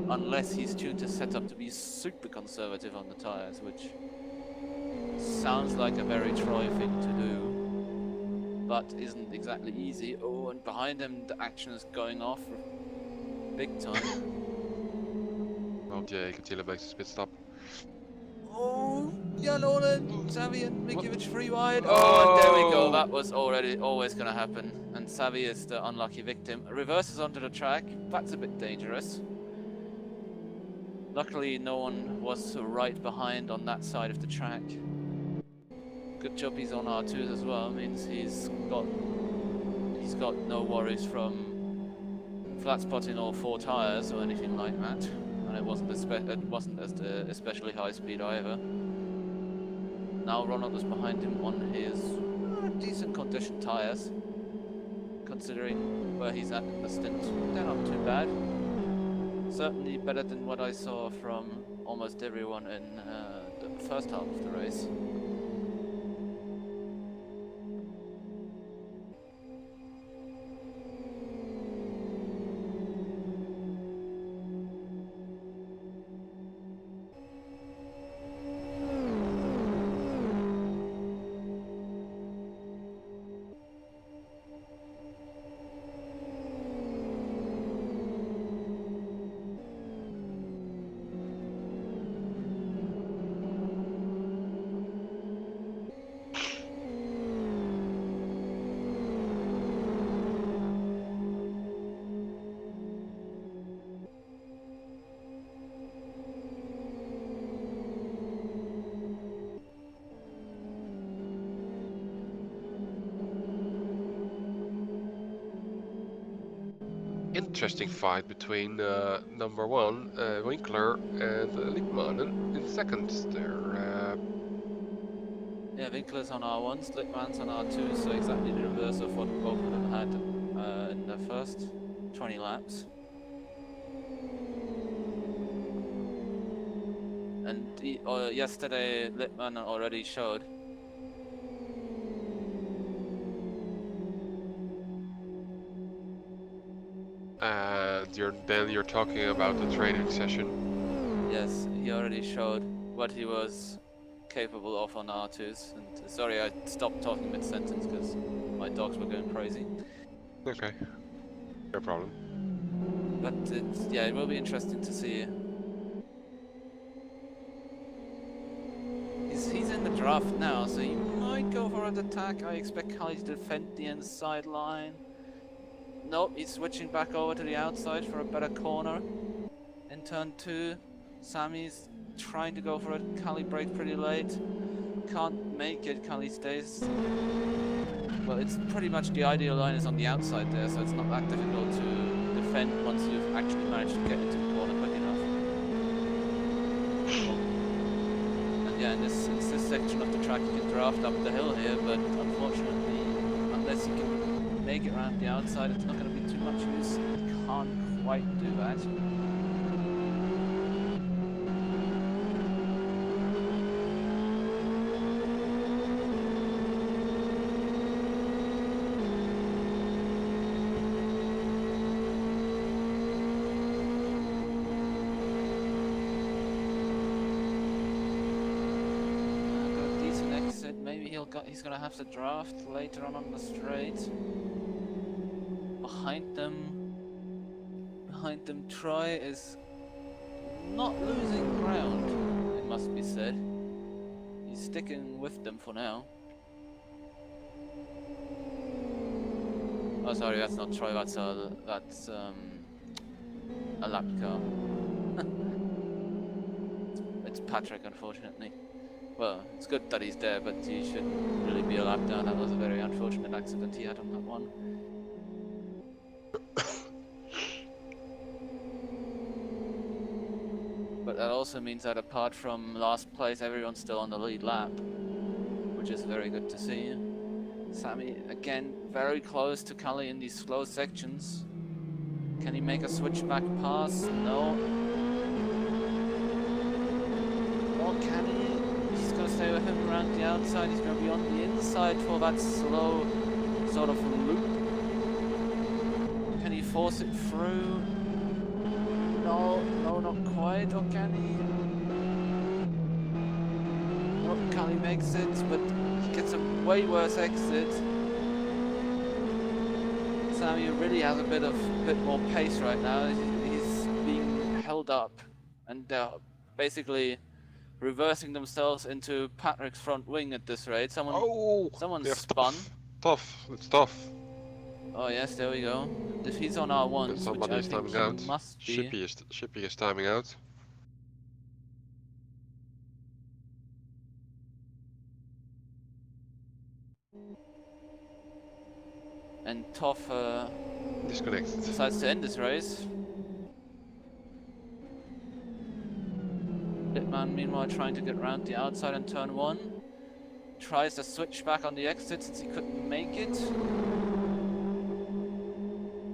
Unless he's tuned his setup to be super conservative on the tires, which sounds like a very Troy thing to do, but isn't exactly easy. Oh, and behind him the action is going off big time. Well, Jay Catilla makes his pit stop. Oh, Jan Olen, Savvy and Mikiewicz free wide. Oh! Oh, and there we go. That was already always going to happen. And Savvy is the unlucky victim. Reverses onto the track. That's a bit dangerous. Luckily, no one was right behind on that side of the track. Good job he's on R2s as well. Means he's got no worries from flat spotting all 4 tires or anything like that. And it wasn't especially high speed either. Now Ronald was behind him on his decent condition tires, considering where he's at in the stint. They're not too bad. Certainly better than what I saw from almost everyone in the first half of the race. Interesting fight between number 1, Winkler, and Lippmann in second there. Yeah, Winkler's on R1s, Lippmann's on R2s, so exactly the reverse of what both of them had in the first 20 laps. And yesterday, Lippmann already showed. Then you're talking about the training session. Yes, he already showed what he was capable of on R2s. And sorry, I stopped talking mid-sentence because my dogs were going crazy. Okay, no problem. But it will be interesting to see. He's in the draft now, so he might go for an attack. I expect Kali to defend the inside line. Nope, he's switching back over to the outside for a better corner. In turn 2, Sammy's trying to go for it. Kali brakes pretty late. Can't make it. Kali stays. Well, it's pretty much the ideal line is on the outside there, so it's not that difficult to defend once you've actually managed to get into the corner quick enough. And yeah, in this section of the track you can draft up the hill here, but unfortunately, unless you can make it around the outside, it's not going to be too much use. You can't quite do that. He's gonna have to draft later on the straight. Behind them, Troy is not losing ground, it must be said. He's sticking with them for now. Oh, sorry, that's not Troy. That's a lap car. It's Patrick, unfortunately. Well, it's good that he's there, but he shouldn't really be a lap down. That was a very unfortunate accident he had on that one. But that also means that apart from last place, everyone's still on the lead lap, which is very good to see. Sammy, again, very close to Kali in these slow sections. Can he make a switchback pass? No. Or can he? He's going to stay with him around the outside. He's going to be on the inside for that slow sort of loop. Can he force it through? No, not quite. Or can he? Oh, Kali makes it, but he gets a way worse exit. Sammy really has a bit more pace right now. He's being held up, and they're basically reversing themselves into Patrick's front wing at this rate. Someone Yeah, spun. Tough. It's tough. Oh yes, there we go. If he's on R1s, And which somebody I is think timing he out. must be. Shippy is timing out. And Toff Disconnected. decides to end this race. Littman meanwhile trying to get around the outside in turn 1. Tries to switch back on the exit since he couldn't make it.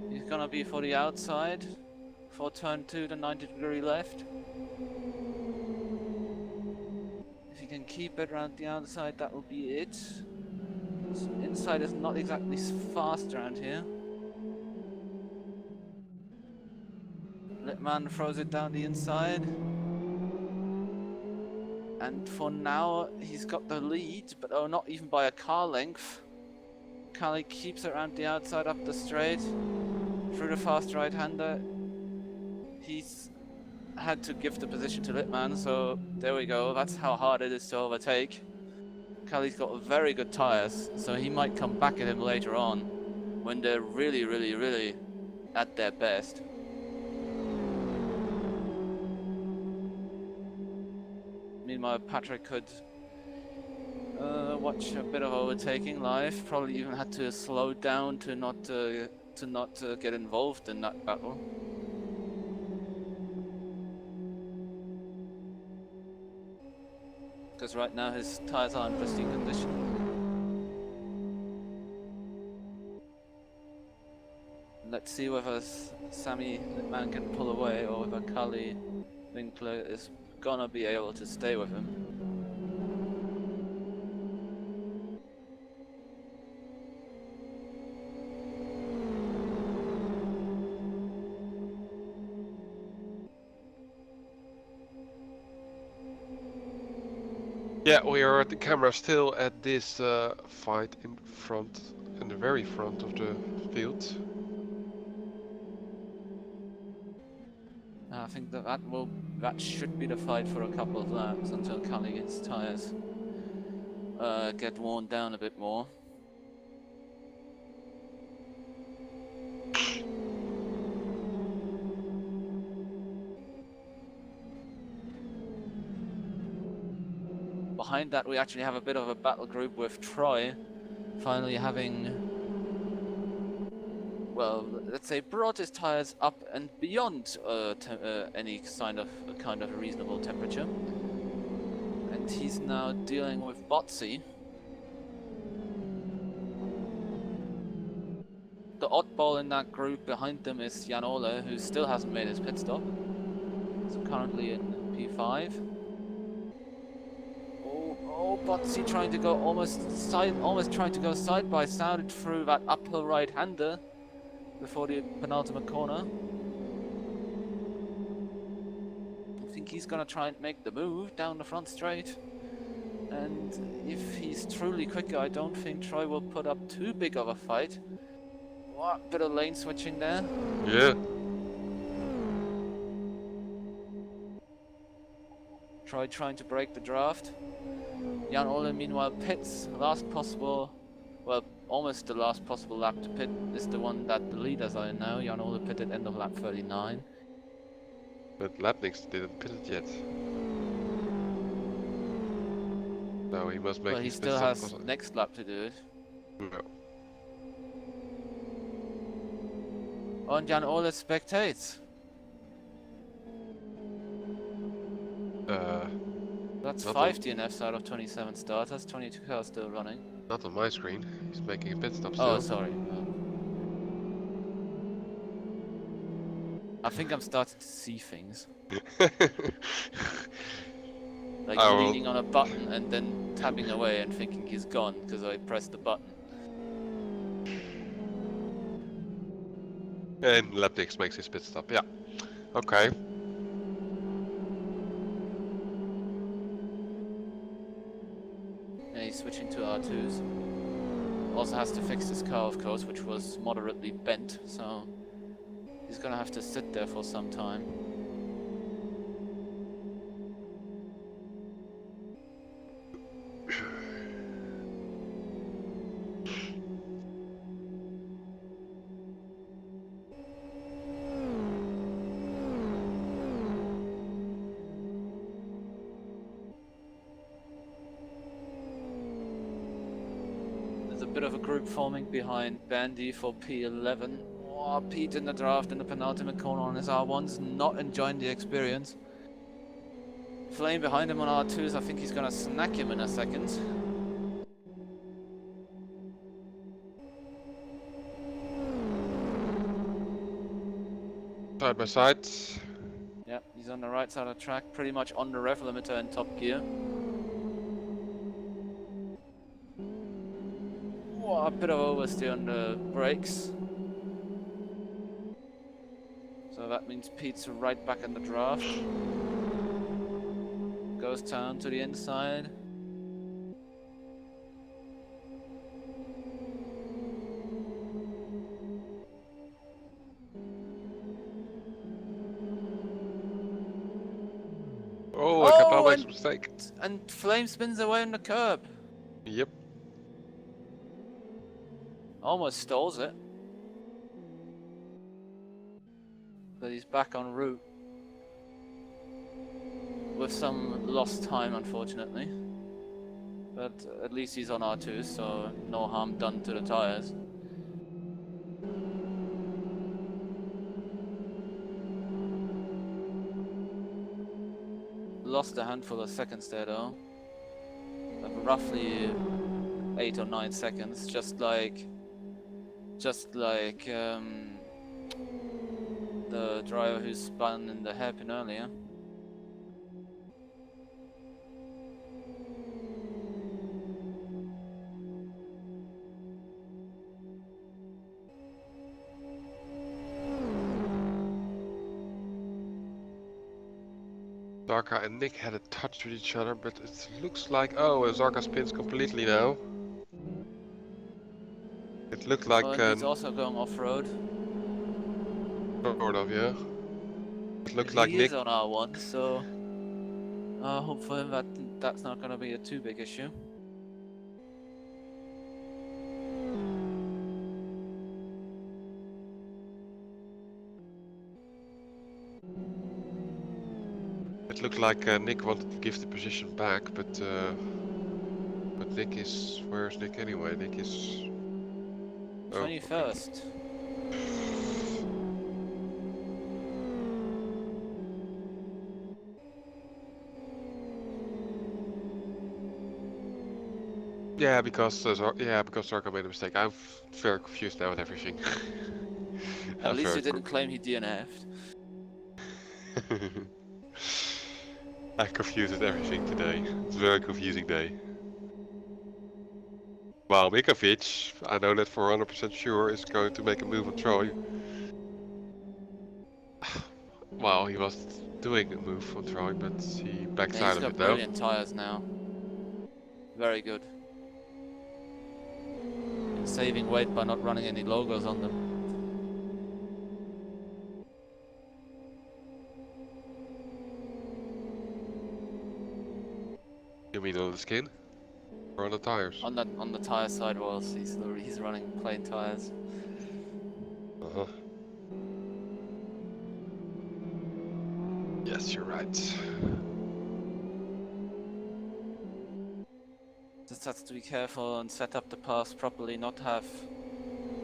He's gonna be for the outside for turn 2, the 90-degree left. If he can keep it around the outside, that will be it. So inside is not exactly fast around here. Littman throws it down the inside. And for now, he's got the lead, but oh, not even by a car length. Kali keeps it around the outside up the straight. Through the fast right-hander. He's had to give the position to Littman, so there we go. That's how hard it is to overtake. Kali's got very good tires, so he might come back at him later on when they're really, really, really at their best. Meanwhile, Patrick could watch a bit of overtaking live. Probably even had to slow down to not get involved in that battle. Because right now his tires are in pristine condition. Let's see whether Sammy Littman can pull away or whether Kali Winkler is gonna be able to stay with him. Yeah, we are at the camera still at this fight in the very front of the field. I think that should be the fight for a couple of laps until Kali's tires get worn down a bit more. Behind that, we actually have a bit of a battle group with Troy finally having, well, let's say, brought his tires up and beyond any kind of reasonable temperature. And he's now dealing with Botsy. The oddball in that group behind them is Jan Ole, who still hasn't made his pit stop. So currently in P5. Oh, Botsy trying to go almost trying to go side by side through that uphill right-hander before the penultimate corner. I think he's gonna try and make the move down the front straight. And if he's truly quicker, I don't think Troy will put up too big of a fight. What bit of lane switching there. Yeah. Troy trying to break the draft. Jan Ole meanwhile pits. Almost the last possible lap to pit is the one that the leaders are in now. Jan Ole pitted end of lap 39. But Lapnix didn't pit it yet. No, he must make Well, he his still pit has stop. next lap to do it. No. Oh, and Jan Ole spectates. That's Not 5 DNFs out of 27 starters, 22 cars still running. Not on my screen. He's making a pit stop still. Oh, sorry. I think I'm starting to see things. Like I will. leaning on a button and then tapping away and thinking he's gone because I pressed the button. And Laptix makes his pit stop. Yeah. Okay. Yeah, he's switching to R2s. Also has to fix his car, of course, which was moderately bent, so he's gonna have to sit there for some time. There's a bit of a group forming behind Bandy for P11. Oh, Pete in the draft in the penultimate corner on his R1s, not enjoying the experience. Flame behind him on R2s, I think he's gonna snack him in a second. Side by side. Yep, he's on the right side of the track, pretty much on the rev limiter in top gear. Oh, a bit of oversteer on the brakes. So that means Pete's right back in the draft. Goes down to the inside. Oh, Capel makes a mistake. And Flame spins away on the curb. Yep. Almost stalls it. But he's back en route. With some lost time, unfortunately. But at least he's on R2, so no harm done to the tires. Lost a handful of seconds there though. Like roughly 8 or 9 seconds, just like the driver who spun in the hairpin earlier. Zarka and Nick had a touch with each other, but it looks like... Oh, Zarka spins completely now. It looked like... Oh, and he's also going off-road. Sort of, yeah. It looked He like Nick... is on R1, so hope for him that's not going to be a too big issue. It looked like Nick wanted to give the position back, but Nick is... Where's Nick anyway? Nick is... 21st. Yeah, because Zarka made a mistake. I'm very confused now with everything. At least you didn't claim he DNF'd. I'm confused with everything today. It's a very confusing day. Well, Mikovic, I know that for 100% sure, is going to make a move on Troy. Well, he was doing a move on Troy, but he backs out of it now. He's got brilliant tires now. Very good. Saving weight by not running any logos on them. You mean on the skin? Or on the tires? On the tire sidewalls, he's running plain tires. Uh-huh. Yes, you're right. Just has to be careful and set up the pass properly, not have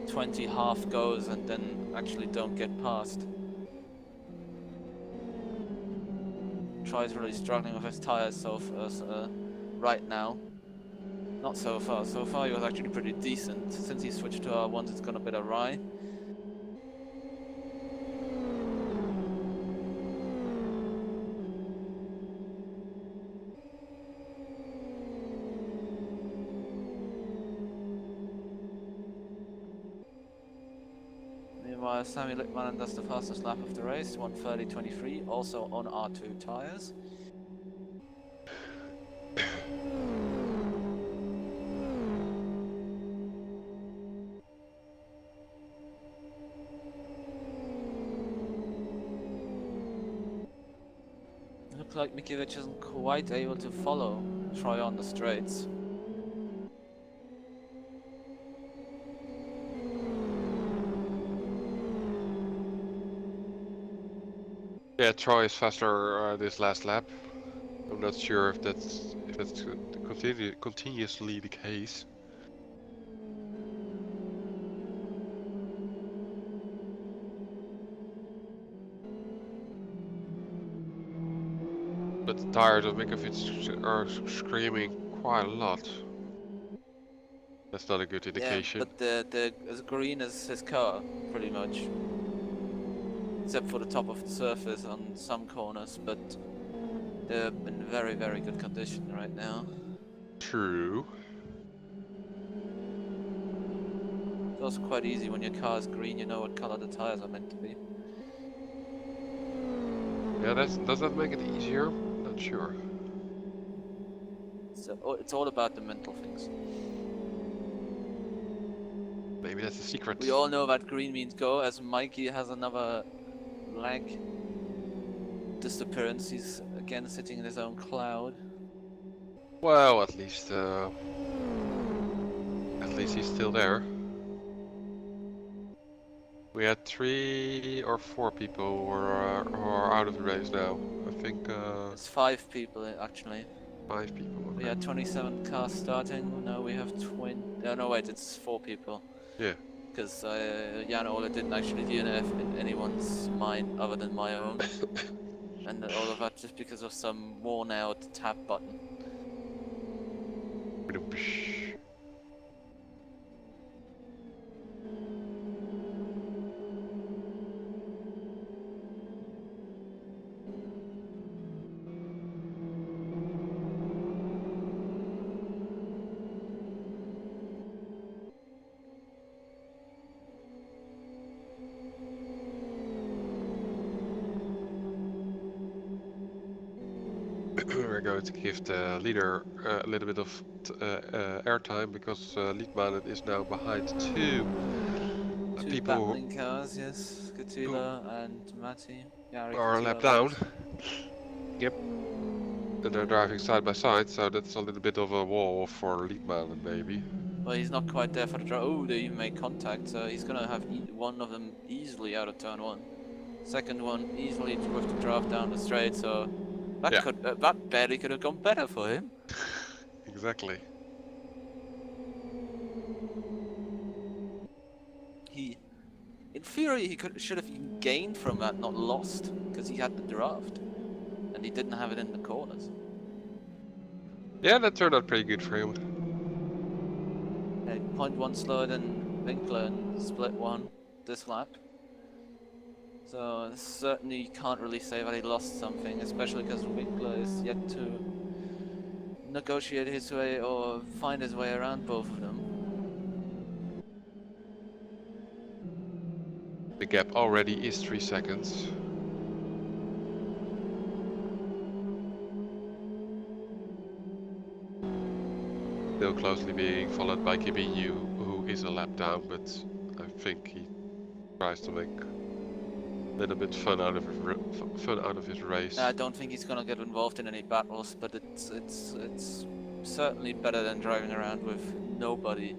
20 half goes and then actually don't get past. Troy's really struggling with his tires right now. Not so far. So far he was actually pretty decent. Since he switched to R1s, it's gone a bit awry. Meanwhile, Sami Littmanen does the fastest lap of the race, 1:30.23, also on R2 tyres. Looks like Mikiewicz isn't quite able to follow Troy on the straights. Yeah, Troy is faster this last lap. I'm not sure if that's continuously the case. But the tires of Mikovic are screaming quite a lot. That's not a good indication. Yeah, but the as green as his car, pretty much. Except for the top of the surface on some corners, but they're in very, very good condition right now. True. It's also quite easy when your car is green, you know what color the tires are meant to be. Yeah, does that make it easier? Not sure. So it's all about the mental things. Maybe that's a secret. We all know that green means go, as Mikey has another leg disappearance. He's again sitting in his own cloud. Well, at least he's still there. We had 3 or 4 people who are out of the race now. I think It's 5 people actually. 5 people. Okay. We had 27 cars starting. Now we have 20. No, wait, it's 4 people. Yeah. Because Jan Ole didn't actually DNF in anyone's mind other than my own. And all of that just because of some worn out tap button. We're going to give the leader a little bit of airtime because Liedmanen is now behind 2 people battling cars, yes. Katila and Matti. who are a lap down. Yep. And they're driving side by side, so that's a little bit of a wall for Liedmanen maybe. Well, he's not quite there for the drive. Oh, they even made contact, so he's gonna have one of them easily out of turn 1. Second one easily with the draft down the straight, so that that barely could have gone better for him. Exactly. In theory, he should have even gained from that, not lost, because he had the draft, and he didn't have it in the corners. Yeah, that turned out pretty good for him. 0.1 slower than Winkler in split 1 this lap. So certainly you can't really say that he lost something, especially because Winkler is yet to negotiate his way or find his way around both of them. The gap already is 3 seconds. Still closely being followed by Kibinyu, who is a lap down, but I think he tries to make a little bit fun out of his race. I don't think he's gonna get involved in any battles, but it's certainly better than driving around with nobody.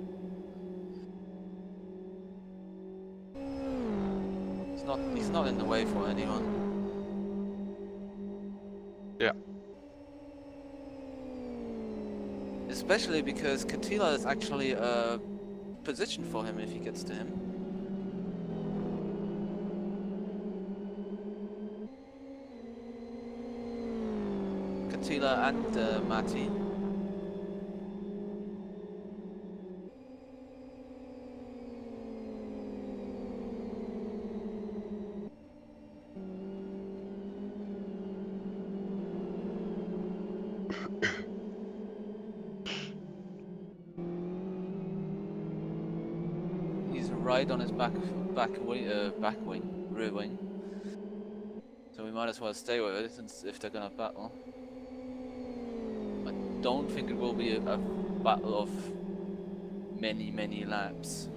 He's not in the way for anyone. Yeah. Especially because Katila is actually a position for him if he gets to him. Katila and Matti. right on his rear wing. So we might as well stay with it since if they're gonna battle. I don't think it will be a battle of many laps.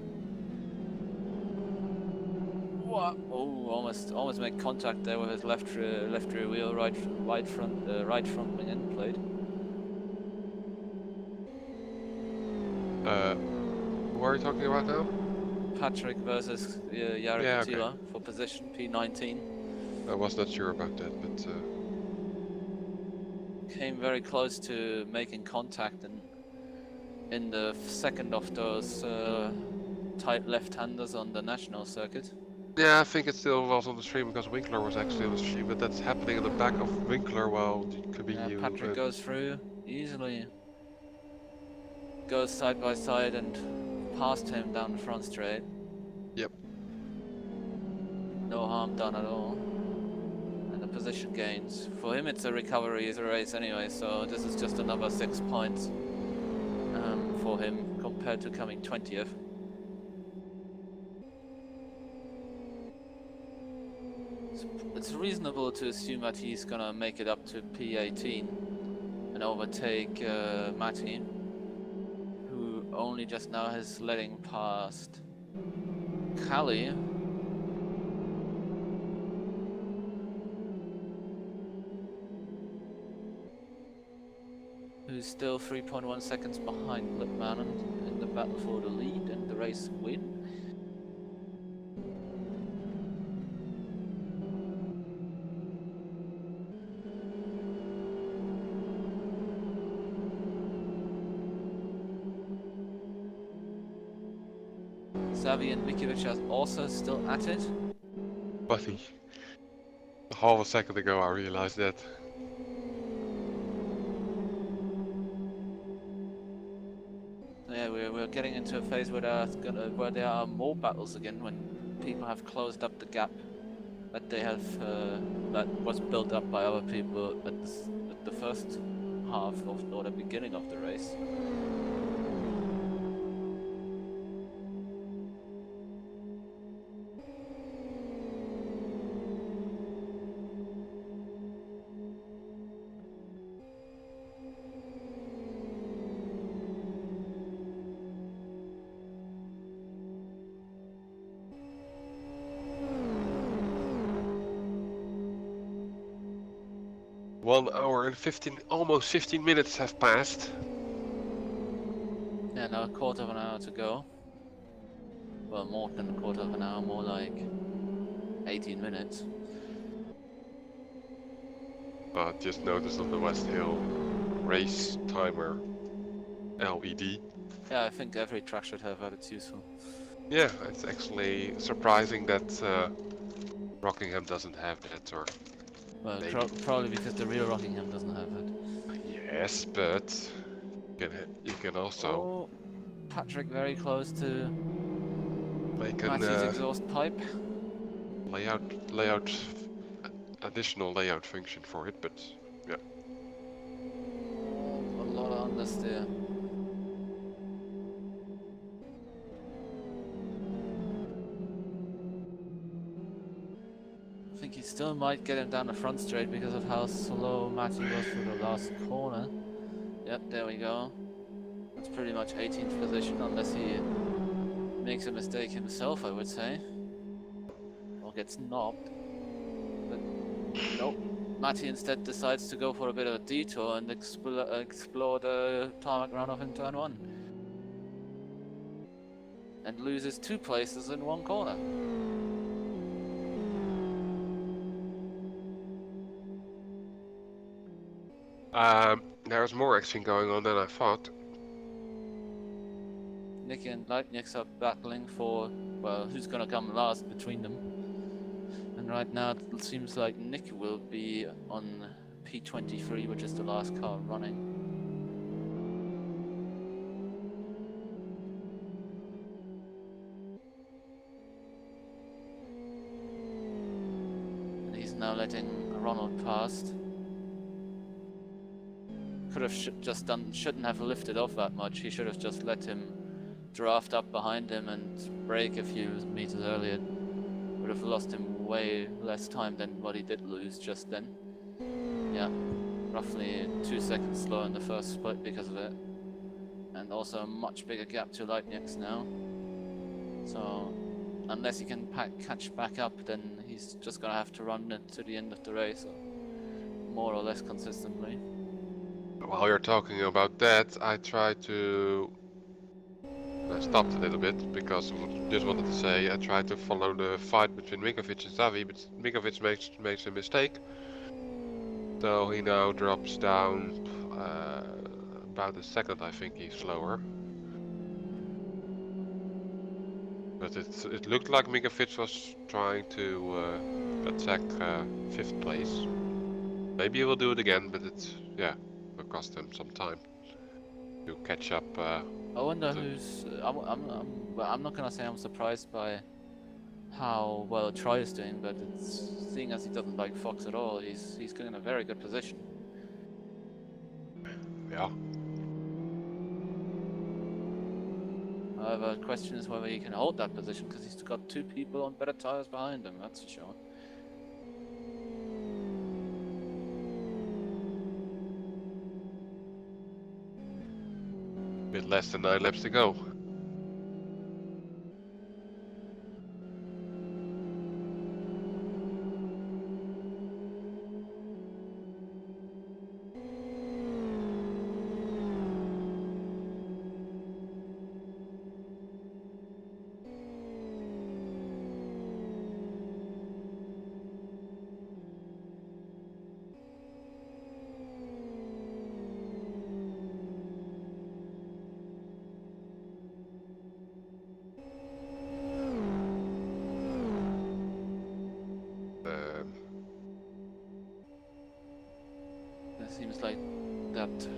What? Oh, almost made contact there with his left rear wheel, right front wing end plate. Who are you talking about now? Patrick versus Jarek Yeah, okay. Attila for position P19. I was not sure about that, but Came very close to making contact in the second of those tight left-handers on the national circuit. yeah, I think it still was on the stream because Winkler was actually on the stream, but that's happening on the back of Winkler while it could be you. Patrick goes through easily. Goes side by side and past him down the front straight. Yep. No harm done at all. And the position gains. For him it's a recovery race anyway, so this is just another 6 points for him compared to coming 20th. It's reasonable to assume that he's gonna make it up to P18 and overtake Matty, who only just now is letting past Kali. Who's still 3.1 seconds behind Lippmann in the battle for the lead and the race win. Xavi and Mikiewicz are also still at it. Buddy. Half a second ago I realized that. Yeah, we're getting into a phase where there are more battles again when people have closed up the gap that they have that was built up by other people at the first half of or the beginning of the race. One hour and almost 15 minutes have passed. Yeah, now a quarter of an hour to go. Well, more than a quarter of an hour, more like 18 minutes. Just noticed on the West Hill race timer LED. Yeah, I think every track should have that, it's useful. Yeah, it's actually surprising that Rockingham doesn't have that, or Well, probably because the real Rockingham doesn't have it. yes, but you can also Oh, Patrick very close to make an Matty's exhaust pipe. additional layout function for it, but yeah. A lot of understeer. I think he still might get him down the front straight because of how slow Matty was for the last corner. Yep, there we go. That's pretty much 18th position unless he makes a mistake himself, I would say. Or gets knocked. But nope. Matty instead decides to go for a bit of a detour and explore the tarmac runoff in turn 1. And loses 2 places in 1 corner. There's more action going on than I thought. Nicky and Leibniz are battling for, well, who's gonna come last between them. And right now it seems like Nick will be on P23, which is the last car running. And he's now letting Ronald past. Could have shouldn't have lifted off that much. He should have just let him draft up behind him and brake a few meters earlier, would have lost him way less time than what he did lose just then. Yeah, roughly 2 seconds slower in the first split because of it. And also a much bigger gap to Leitniks now. So unless he can catch back up, then he's just gonna have to run it to the end of the race, more or less consistently. While you're talking about that, I tried to... I stopped a little bit because I just wanted to say I tried to follow the fight between Mikovic and Xavi, but Mikovic makes a mistake. So he now drops down about a second, I think he's slower. But it looked like Mikovic was trying to attack 5th place. Maybe he will do it again, but it's, yeah, will cost him some time to catch up. I wonder who's... I'm not gonna say I'm surprised by how well Troy is doing, but it's, seeing as he doesn't like Fox at all, he's in a very good position. Yeah. However, the question is whether he can hold that position, because he's got 2 people on better tires behind him, that's for sure. Bit less than 9 laps to go. It seems like that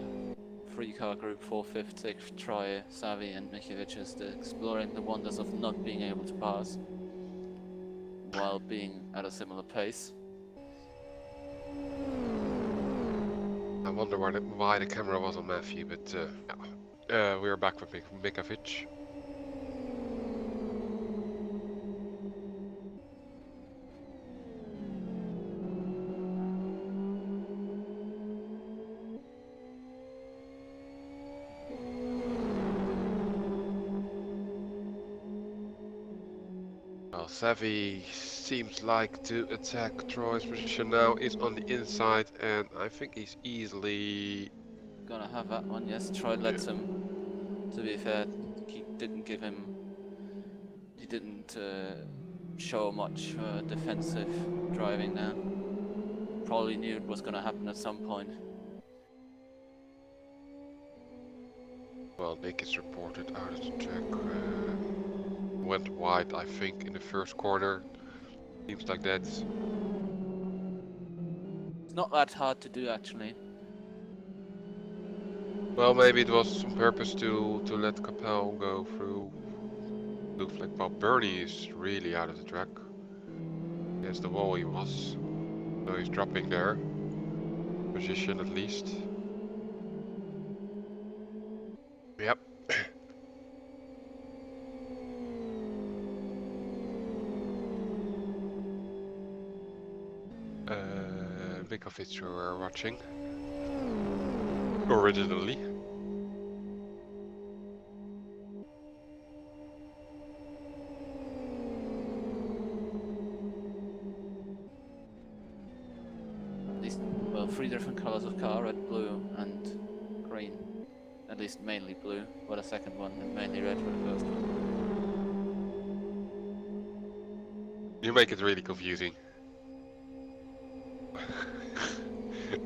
3-car group 4/5 if Troy, Savi and Mikhevich is exploring the wonders of not being able to pass while being at a similar pace. I wonder why the camera was on Matthew, but yeah. We're back with Mikovic. Well, Savi seems like to attack Troy's position now. Is on the inside, and I think he's easily Gonna have that one, yes. Troy lets him. To be fair, he didn't give him. He didn't show much defensive driving there. Probably knew it was gonna happen at some point. Well, Nick is reported out of the track. Went wide, I think, in the first corner. Seems like that. It's not that hard to do, actually. Well, maybe it was on purpose to let Capel go through. Looks like Bob Burney is really out of the track. Against the wall he was. So he's dropping there. Position at least. Yep. Mikovic who we're watching. Originally. At least, well, 3 different colors of car, red, blue and green. At least mainly blue for the second one and mainly red for the first one. You make it really confusing.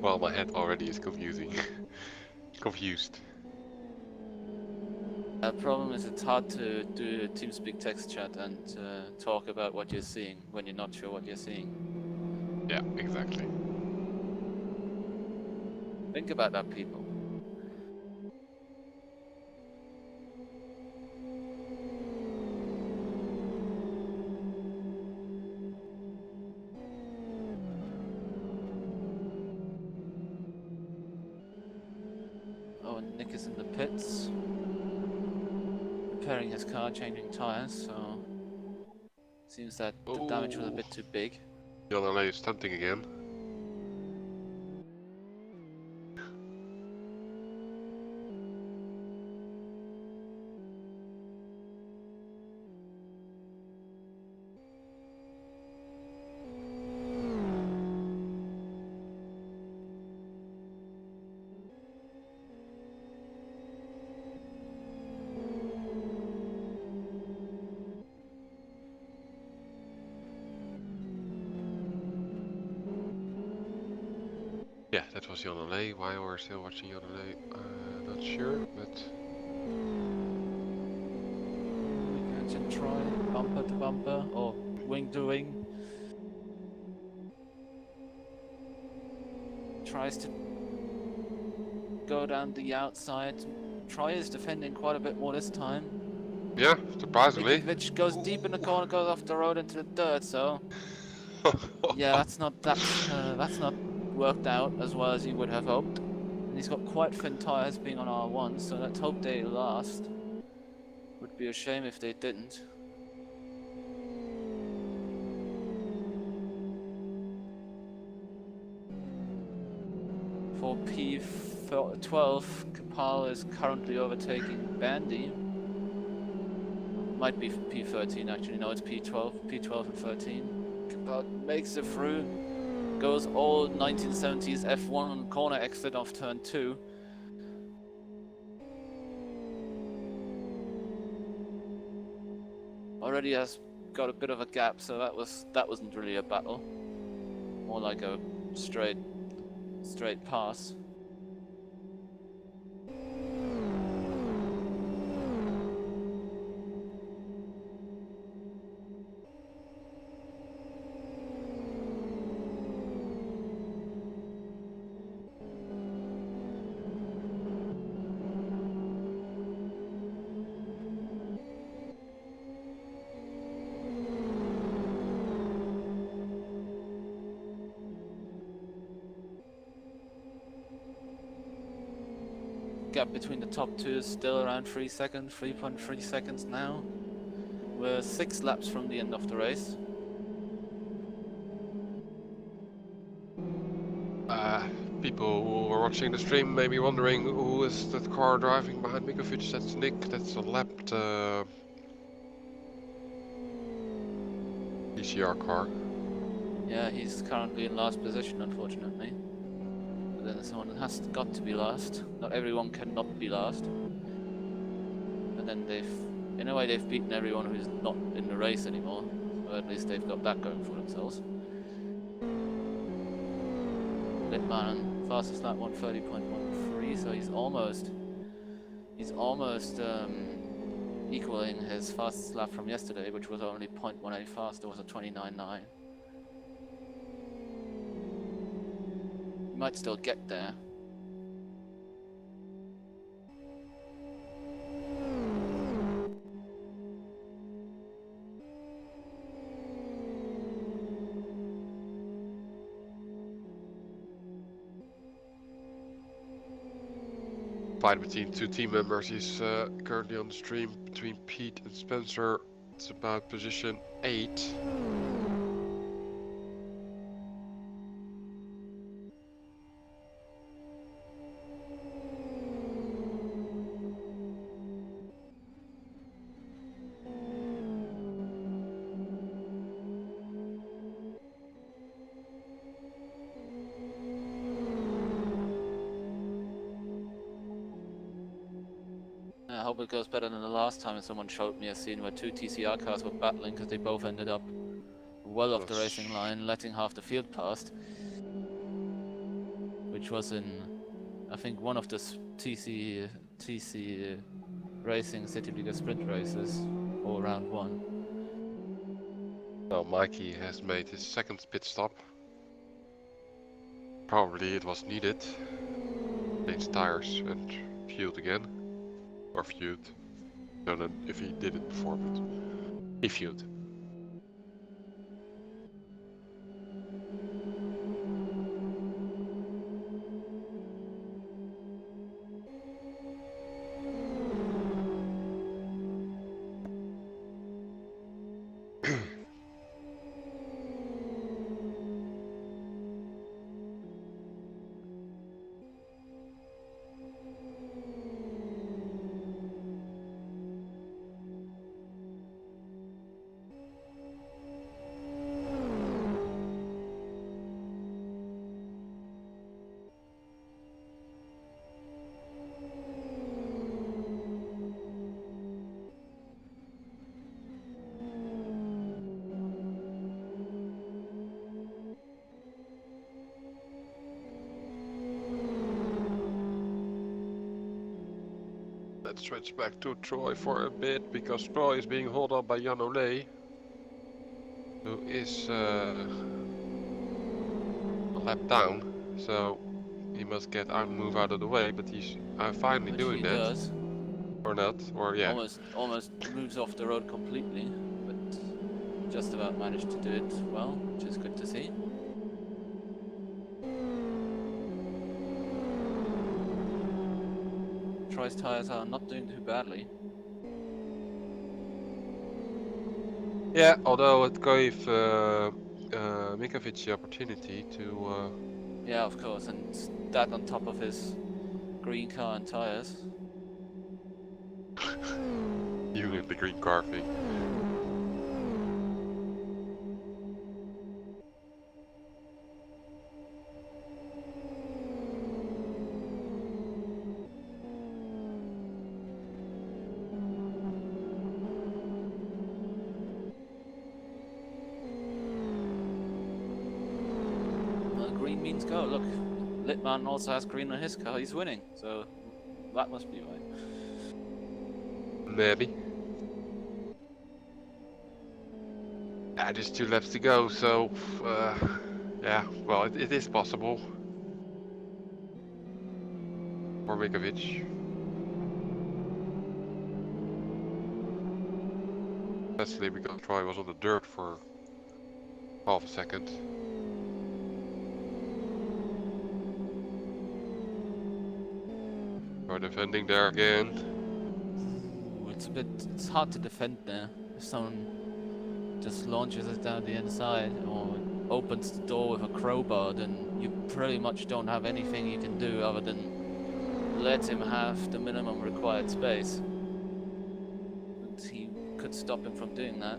Well, my head already is confusing. Confused. The problem is it's hard to do a TeamSpeak text chat and talk about what you're seeing when you're not sure what you're seeing. Yeah, exactly. Think about that, people. Oh, and Nick is in the pits. repairing his car, changing tires, so seems that the damage was a bit too big. Jan is stunting again. Yeah, that was Jan Alley. Why we're still watching Jan Alley, not sure, but... Engine try, bumper to bumper, or wing to wing. Tries to go down the outside. Try is defending quite a bit more this time. Yeah, surprisingly. Which goes deep in the corner, goes off the road into the dirt, so... yeah, that's not worked out as well as you would have hoped. And he's got quite thin tires being on R1, so let's hope they last. Would be a shame if they didn't. For P12, Kapal is currently overtaking Bandy. Might be P13 actually, no, it's P12 and 13. Kapal makes it through, goes all 1970s F1 on corner exit off turn 2. Already has got a bit of a gap, so that wasn't really a battle. More like a straight pass. Gap between the top two is still around 3 seconds, 3.3 seconds now. We're 6 laps from the end of the race. People who are watching the stream may be wondering who is that car driving behind Mikovic. That's Nick, that's a lapped PCR car. Yeah, he's currently in last position, unfortunately. But then someone has got to be last. Not everyone cannot be last. And then in a way, they've beaten everyone who's not in the race anymore. Or at least they've got that going for themselves. Littman, fastest lap 130.13, so he's almost equaling his fastest lap from yesterday, which was only 0.18 faster, was a 29.9. He might still get there. Fight between two team members is currently on the stream between Pete and Spencer. It's about position 8. I hope it goes better than the last time someone showed me a scene where 2 TCR cars were battling because they both ended up well off the racing line, letting half the field past. Which was in, I think, one of the TC Racing CityLiga sprint races, or round 1. Well, Mikey has made his second pit stop. Probably it was needed. Changed tires and fueled again. Or fueled. I don't know if he did it before, but he fueled. Let's switch back to Troy for a bit, because Troy is being held up by Jan Ole, who is a lap down, so he must get out and move out of the way, but he's finally Which doing he that. does. Or not, or yeah. Almost moves off the road completely, but just about managed to do it well, which is good to see. Troy's tires are not doing too badly. Yeah, although it gave Mikovic the opportunity to... Yeah, of course, and that on top of his green car and tires. You and the green car thing. Green means go. Look, Littman also has green on his car. He's winning, so that must be why. Maybe. Yeah, just 2 laps to go, so yeah, well, it is possible for Mikovic. Especially because Troy was on the dirt for half a second. Troy defending there again. It's hard to defend there. If someone just launches it down the inside or opens the door with a crowbar, then you pretty much don't have anything you can do other than let him have the minimum required space. And he could stop him from doing that.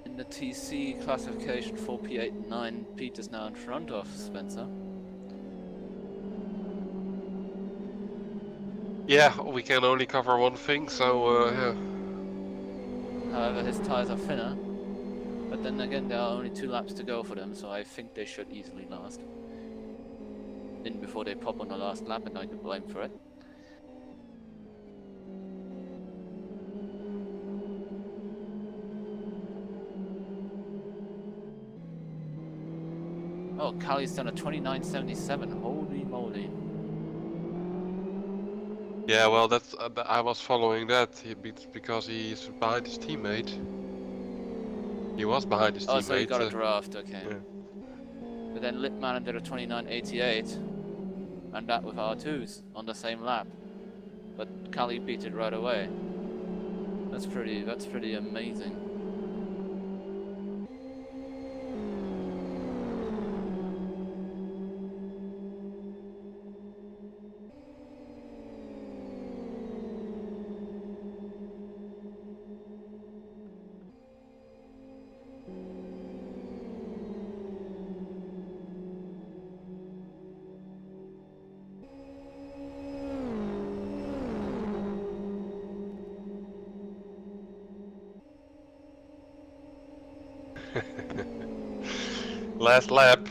In the TC classification for P8 and 9, Pete is now in front of Spencer. Yeah, we can only cover one thing, so yeah. However, his tyres are thinner, but then again there are only 2 laps to go for them, so I think they should easily last. In before they pop on the last lap and I can blame for it. Oh, Callie's done a 29.77. Holy moly. Yeah, well, that's I was following that because he's behind his teammate. He was behind his teammate. Oh, so he got a draft, okay. Yeah. But then Littman did a 29.88, and that with R2s on the same lap. But Callie beat it right away. That's pretty amazing. Last lap,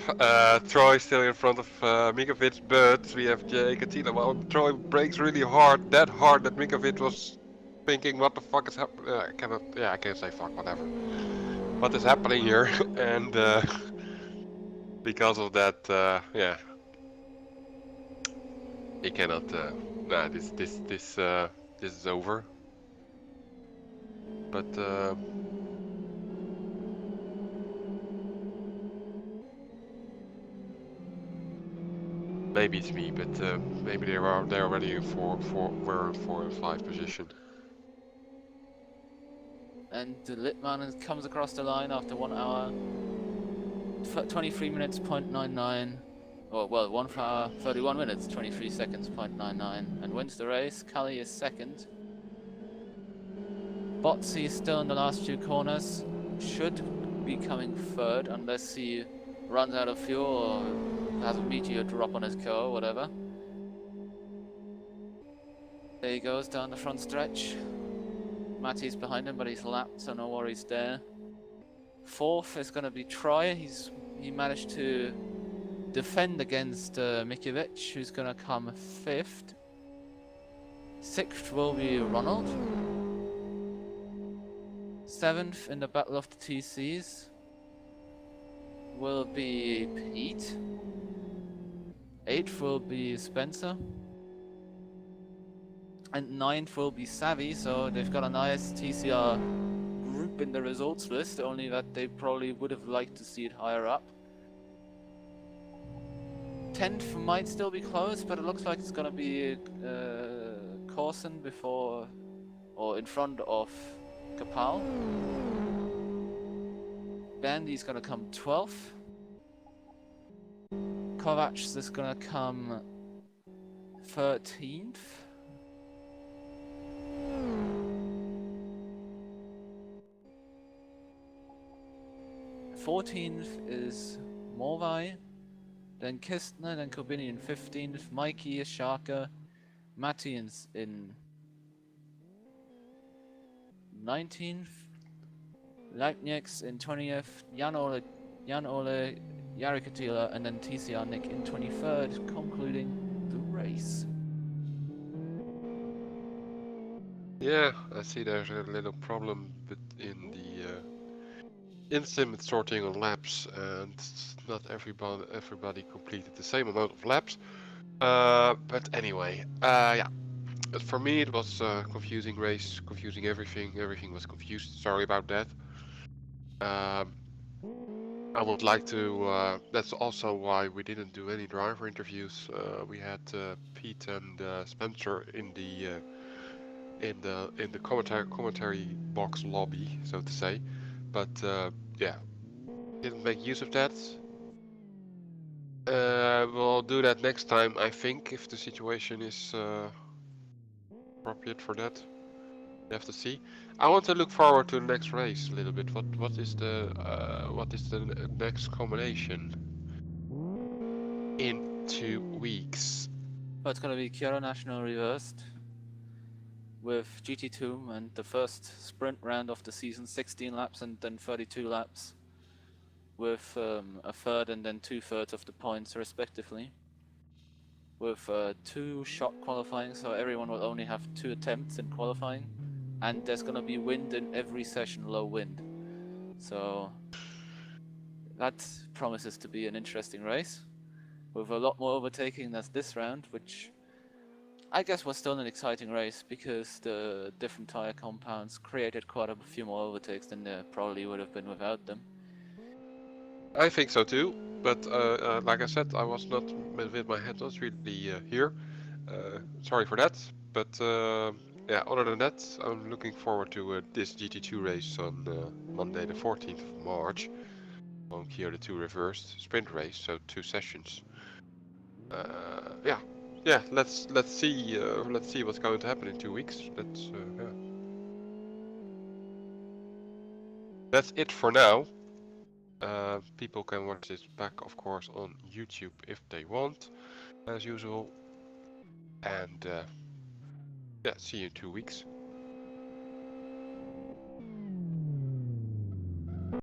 Troy still in front of Mikovic, but we have Jake and Tina. Well, Troy brakes really hard, that hard that Mikovic was thinking, what the fuck is happening? I can't say fuck, whatever. What is happening here? And because of that, yeah, he cannot. Nah, this is over. But maybe it's me, but maybe they're already in we're in 4 and 5 position. And Littman comes across the line after 1 hour, 23 minutes, 0.99. Oh, well, 1 hour, 31 minutes, 23 seconds, 0.99. And wins the race. Callie is second. Botsy is still in the last 2 corners. Should be coming third unless he runs out of fuel or has a meteor drop on his car or whatever. There he goes down the front stretch. Matty's behind him, but he's lapped, so no worries there. Fourth is going to be Troy. He managed to defend against Mikiewicz, who's going to come fifth. Sixth will be Ronald. Seventh in the battle of the TCs will be Pete. Eighth will be Spencer. And ninth will be Savvy, so they've got a nice TCR group in the results list, only that they probably would have liked to see it higher up. 10th might still be close, but it looks like it's gonna be Corson before or in front of Kapal. Bandy's gonna come 12th. Kovacs is gonna come 13th. 14th is Morvai, then Kistner, then Kobini in 15th, Mikey, Shaka, Matty in 19th, Leibniz in 20th, Jan Ole, Yarikatila, and then TCR Nick in 23rd, concluding the race. Yeah, I see there's a little problem in the instant sorting on laps, and not everybody completed the same amount of laps. But anyway, yeah. For me, it was a confusing race, confusing everything. Everything was confused. Sorry about that. I would like to. That's also why we didn't do any driver interviews. We had Pete and Spencer in the commentary box lobby, so to say. But yeah, didn't make use of that. We'll do that next time, I think, if the situation is appropriate for that. We have to see. I want to look forward to the next race a little bit. What is the next combination in 2 weeks? But it's gonna be Kyoto National reversed with GT2 and the first sprint round of the season, 16 laps and then 32 laps, with a third and then 2/3 of the points respectively, with 2 shot qualifying, so everyone will only have 2 attempts in qualifying, and there's gonna be wind in every session, low wind, so that promises to be an interesting race with a lot more overtaking than this round, which I guess was still an exciting race because the different tire compounds created quite a few more overtakes than there probably would have been without them. I think so too, but like I said, I was not with my head not really here. Sorry for that, but yeah. Other than that, I'm looking forward to this GT2 race on Monday, the 14th of March, on Kyoto 2 reversed sprint race, so 2 sessions. Yeah, yeah. Let's see what's going to happen in 2 weeks. Yeah. That's it for now. People can watch this back, of course, on YouTube if they want, as usual. And yeah, see you in 2 weeks.